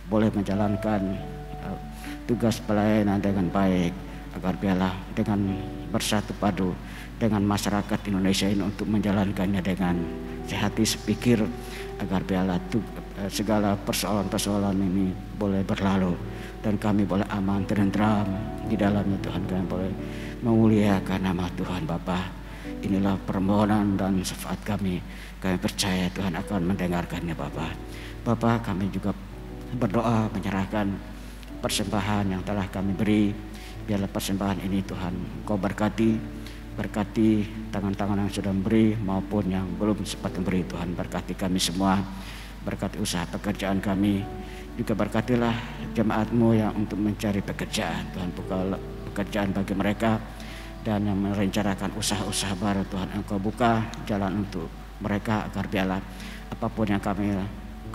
boleh menjalankan tugas pelayanan dengan baik, agar biarlah dengan bersatu padu dengan masyarakat Indonesia ini untuk menjalankannya dengan sehati sepikir, agar biarlah segala persoalan-persoalan ini boleh berlalu dan kami boleh aman, tentram di dalamnya. Tuhan, kami boleh memuliakan nama Tuhan Bapa. Inilah permohonan dan syafaat kami. Kami percaya Tuhan akan mendengarkannya Bapa. Bapa, kami juga berdoa menyerahkan persembahan yang telah kami beri. Biarlah persembahan ini Tuhan Kau berkati tangan-tangan yang sudah memberi maupun yang belum sempat memberi. Tuhan, berkati kami semua, berkati usaha pekerjaan kami, juga berkatilah jemaat-Mu yang untuk mencari pekerjaan. Tuhan, buka pekerjaan bagi mereka, dan yang merencanakan usaha-usaha baru Tuhan Engkau buka jalan untuk mereka, agar biarlah apapun yang kami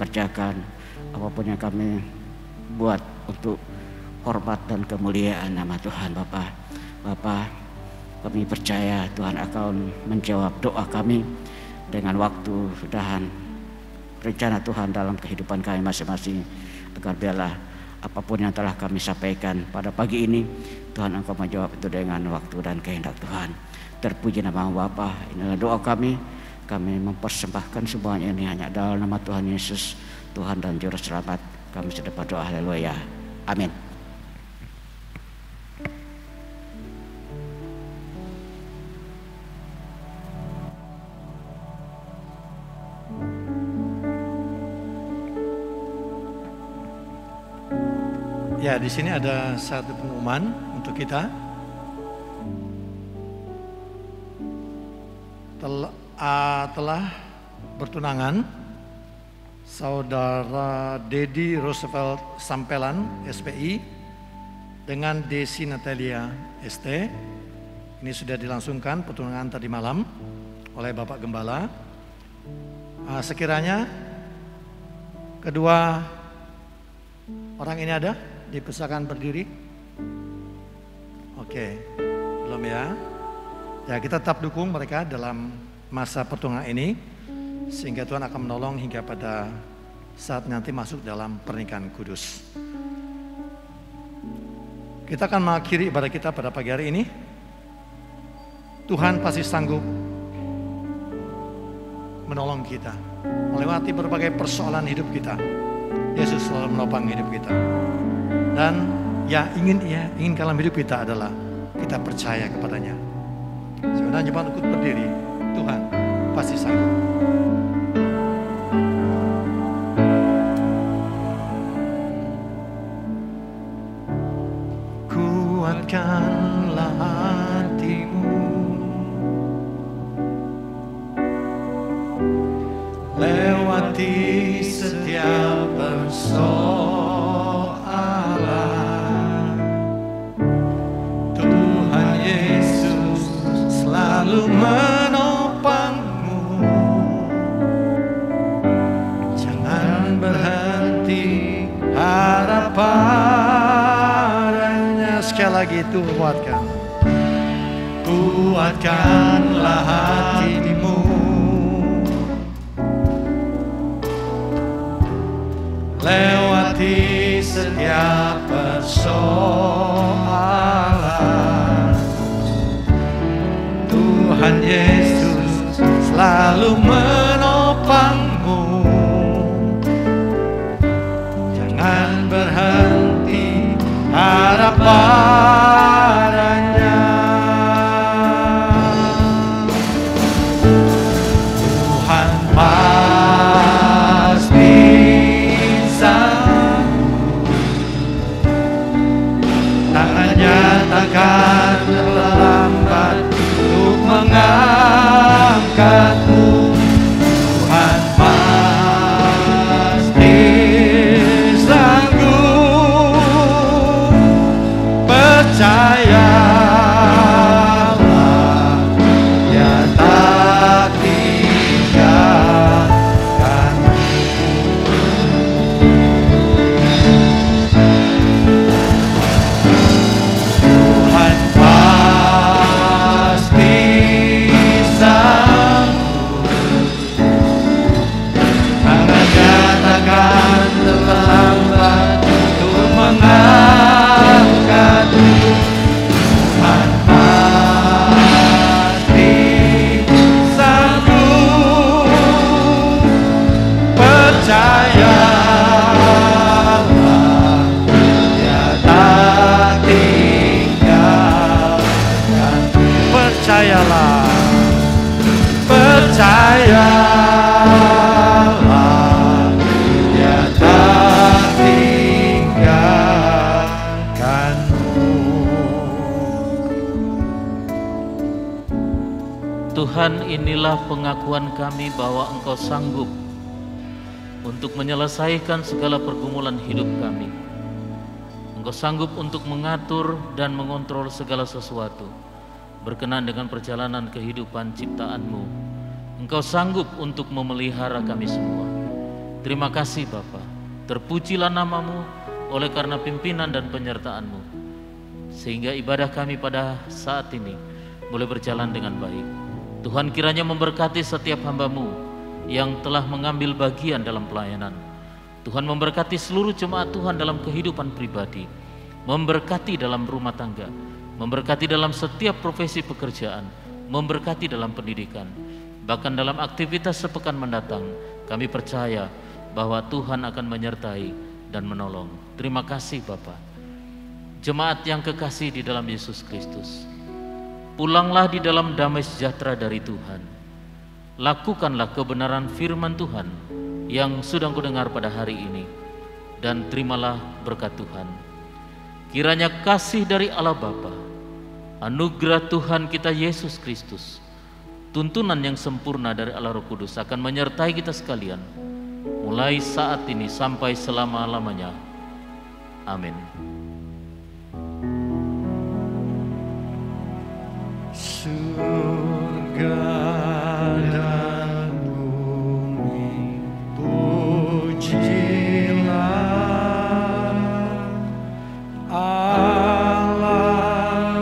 kerjakan, apapun yang kami buat untuk hormat dan kemuliaan nama Tuhan Bapa. Bapa, kami percaya Tuhan akan menjawab doa kami dengan waktu dan rencana Tuhan dalam kehidupan kami masing-masing, agar biarlah apapun yang telah kami sampaikan pada pagi ini, Tuhan Engkau menjawab itu dengan waktu dan kehendak Tuhan. Terpuji nama Bapa. Inilah doa kami. Kami mempersembahkan semuanya ini hanya dalam nama Tuhan Yesus, Tuhan dan Juru Selamat. Kami sudah berdoa. Haleluya. Amin. Ya, di sini ada satu pengumuman untuk kita. Telah bertunangan Saudara Dedi Roosevelt Sampelan, SPI, dengan Desi Natalia, ST. Ini sudah dilangsungkan pertunangan tadi malam oleh Bapak Gembala. Sekiranya kedua orang ini ada, dipersilakan berdiri. Oke, belum ya? Ya, kita tetap dukung mereka dalam masa pertunangan ini, sehingga Tuhan akan menolong hingga pada saat nanti masuk dalam pernikahan kudus. Kita akan mengakhiri ibadah kita pada pagi hari ini. Tuhan pasti sanggup menolong kita melewati berbagai persoalan hidup kita. Yesus selalu menopang hidup kita. Dan ingin dalam hidup kita adalah kita percaya kepadanya. Sebenarnya cepat ikut berdiri. Tuhan pasti sanggup. kuatkanlah hatimu, lewati setiap persoalan. Tuhan Yesus selalu menopangmu, jangan berhenti harap padanya. Sekali lagi itu kuatkan, kuatkanlah hatimu, lewati setiap persoalan. Tuhan Yesus selalu menopangmu, jangan berhenti harap padanya. Tuhan pasti tangannya takkan terlambat untuk mengangkatmu. Tuhan pasti sanggup, percayalah, Dia tak tinggalkanmu. Tuhan pasti sanggup, tangannya takkan terlambat untuk mengangkatmu. Tuhan pasti sanggup, percayalah, Dia tak tinggalkan. Percayalah, percayalah, Dia tak tinggalkanmu. Tuhan, inilah pengakuan kami bahwa Engkau sanggup untuk menyelesaikan segala pergumulan hidup kami. Engkau sanggup untuk mengatur dan mengontrol segala sesuatu berkenan dengan perjalanan kehidupan ciptaan-Mu. Engkau sanggup untuk memelihara kami semua. Terima kasih Bapa. Terpujilah nama-Mu oleh karena pimpinan dan penyertaan-Mu, sehingga ibadah kami pada saat ini boleh berjalan dengan baik. Tuhan kiranya memberkati setiap hamba-Mu yang telah mengambil bagian dalam pelayanan. Tuhan memberkati seluruh jemaat Tuhan dalam kehidupan pribadi, memberkati dalam rumah tangga, memberkati dalam setiap profesi pekerjaan, memberkati dalam pendidikan, bahkan dalam aktivitas sepekan mendatang. Kami percaya bahwa Tuhan akan menyertai dan menolong. Terima kasih Bapa. Jemaat yang kekasih di dalam Yesus Kristus, pulanglah di dalam damai sejahtera dari Tuhan. Lakukanlah kebenaran firman Tuhan yang sudah Engkau dengar pada hari ini, dan terimalah berkat Tuhan. Kiranya kasih dari Allah Bapa, anugerah Tuhan kita Yesus Kristus, tuntunan yang sempurna dari Allah Roh Kudus akan menyertai kita sekalian, mulai saat ini sampai selama-lamanya. Amin. Surga dan bumi pujilah Allah,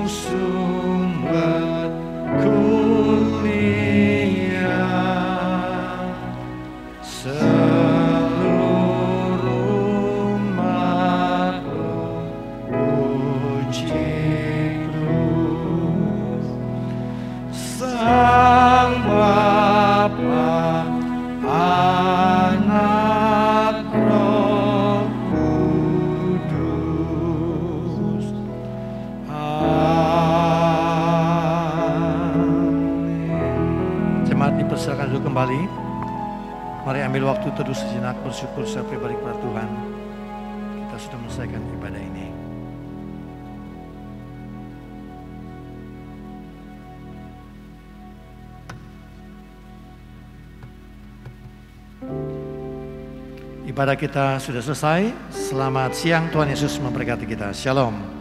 sumber kulia. Seluruh makhluk puji Sang Bapa, Anak, Roh Kudus. Amin. Jemaat dipersilakan duduk kembali. Mari ambil waktu teduh sejenak, bersyukur secara pribadi kepada Tuhan. Kita sudah menyelesaikan ibadah ini. Ibadah kita sudah selesai. Selamat siang, Tuhan Yesus memberkati kita. Shalom.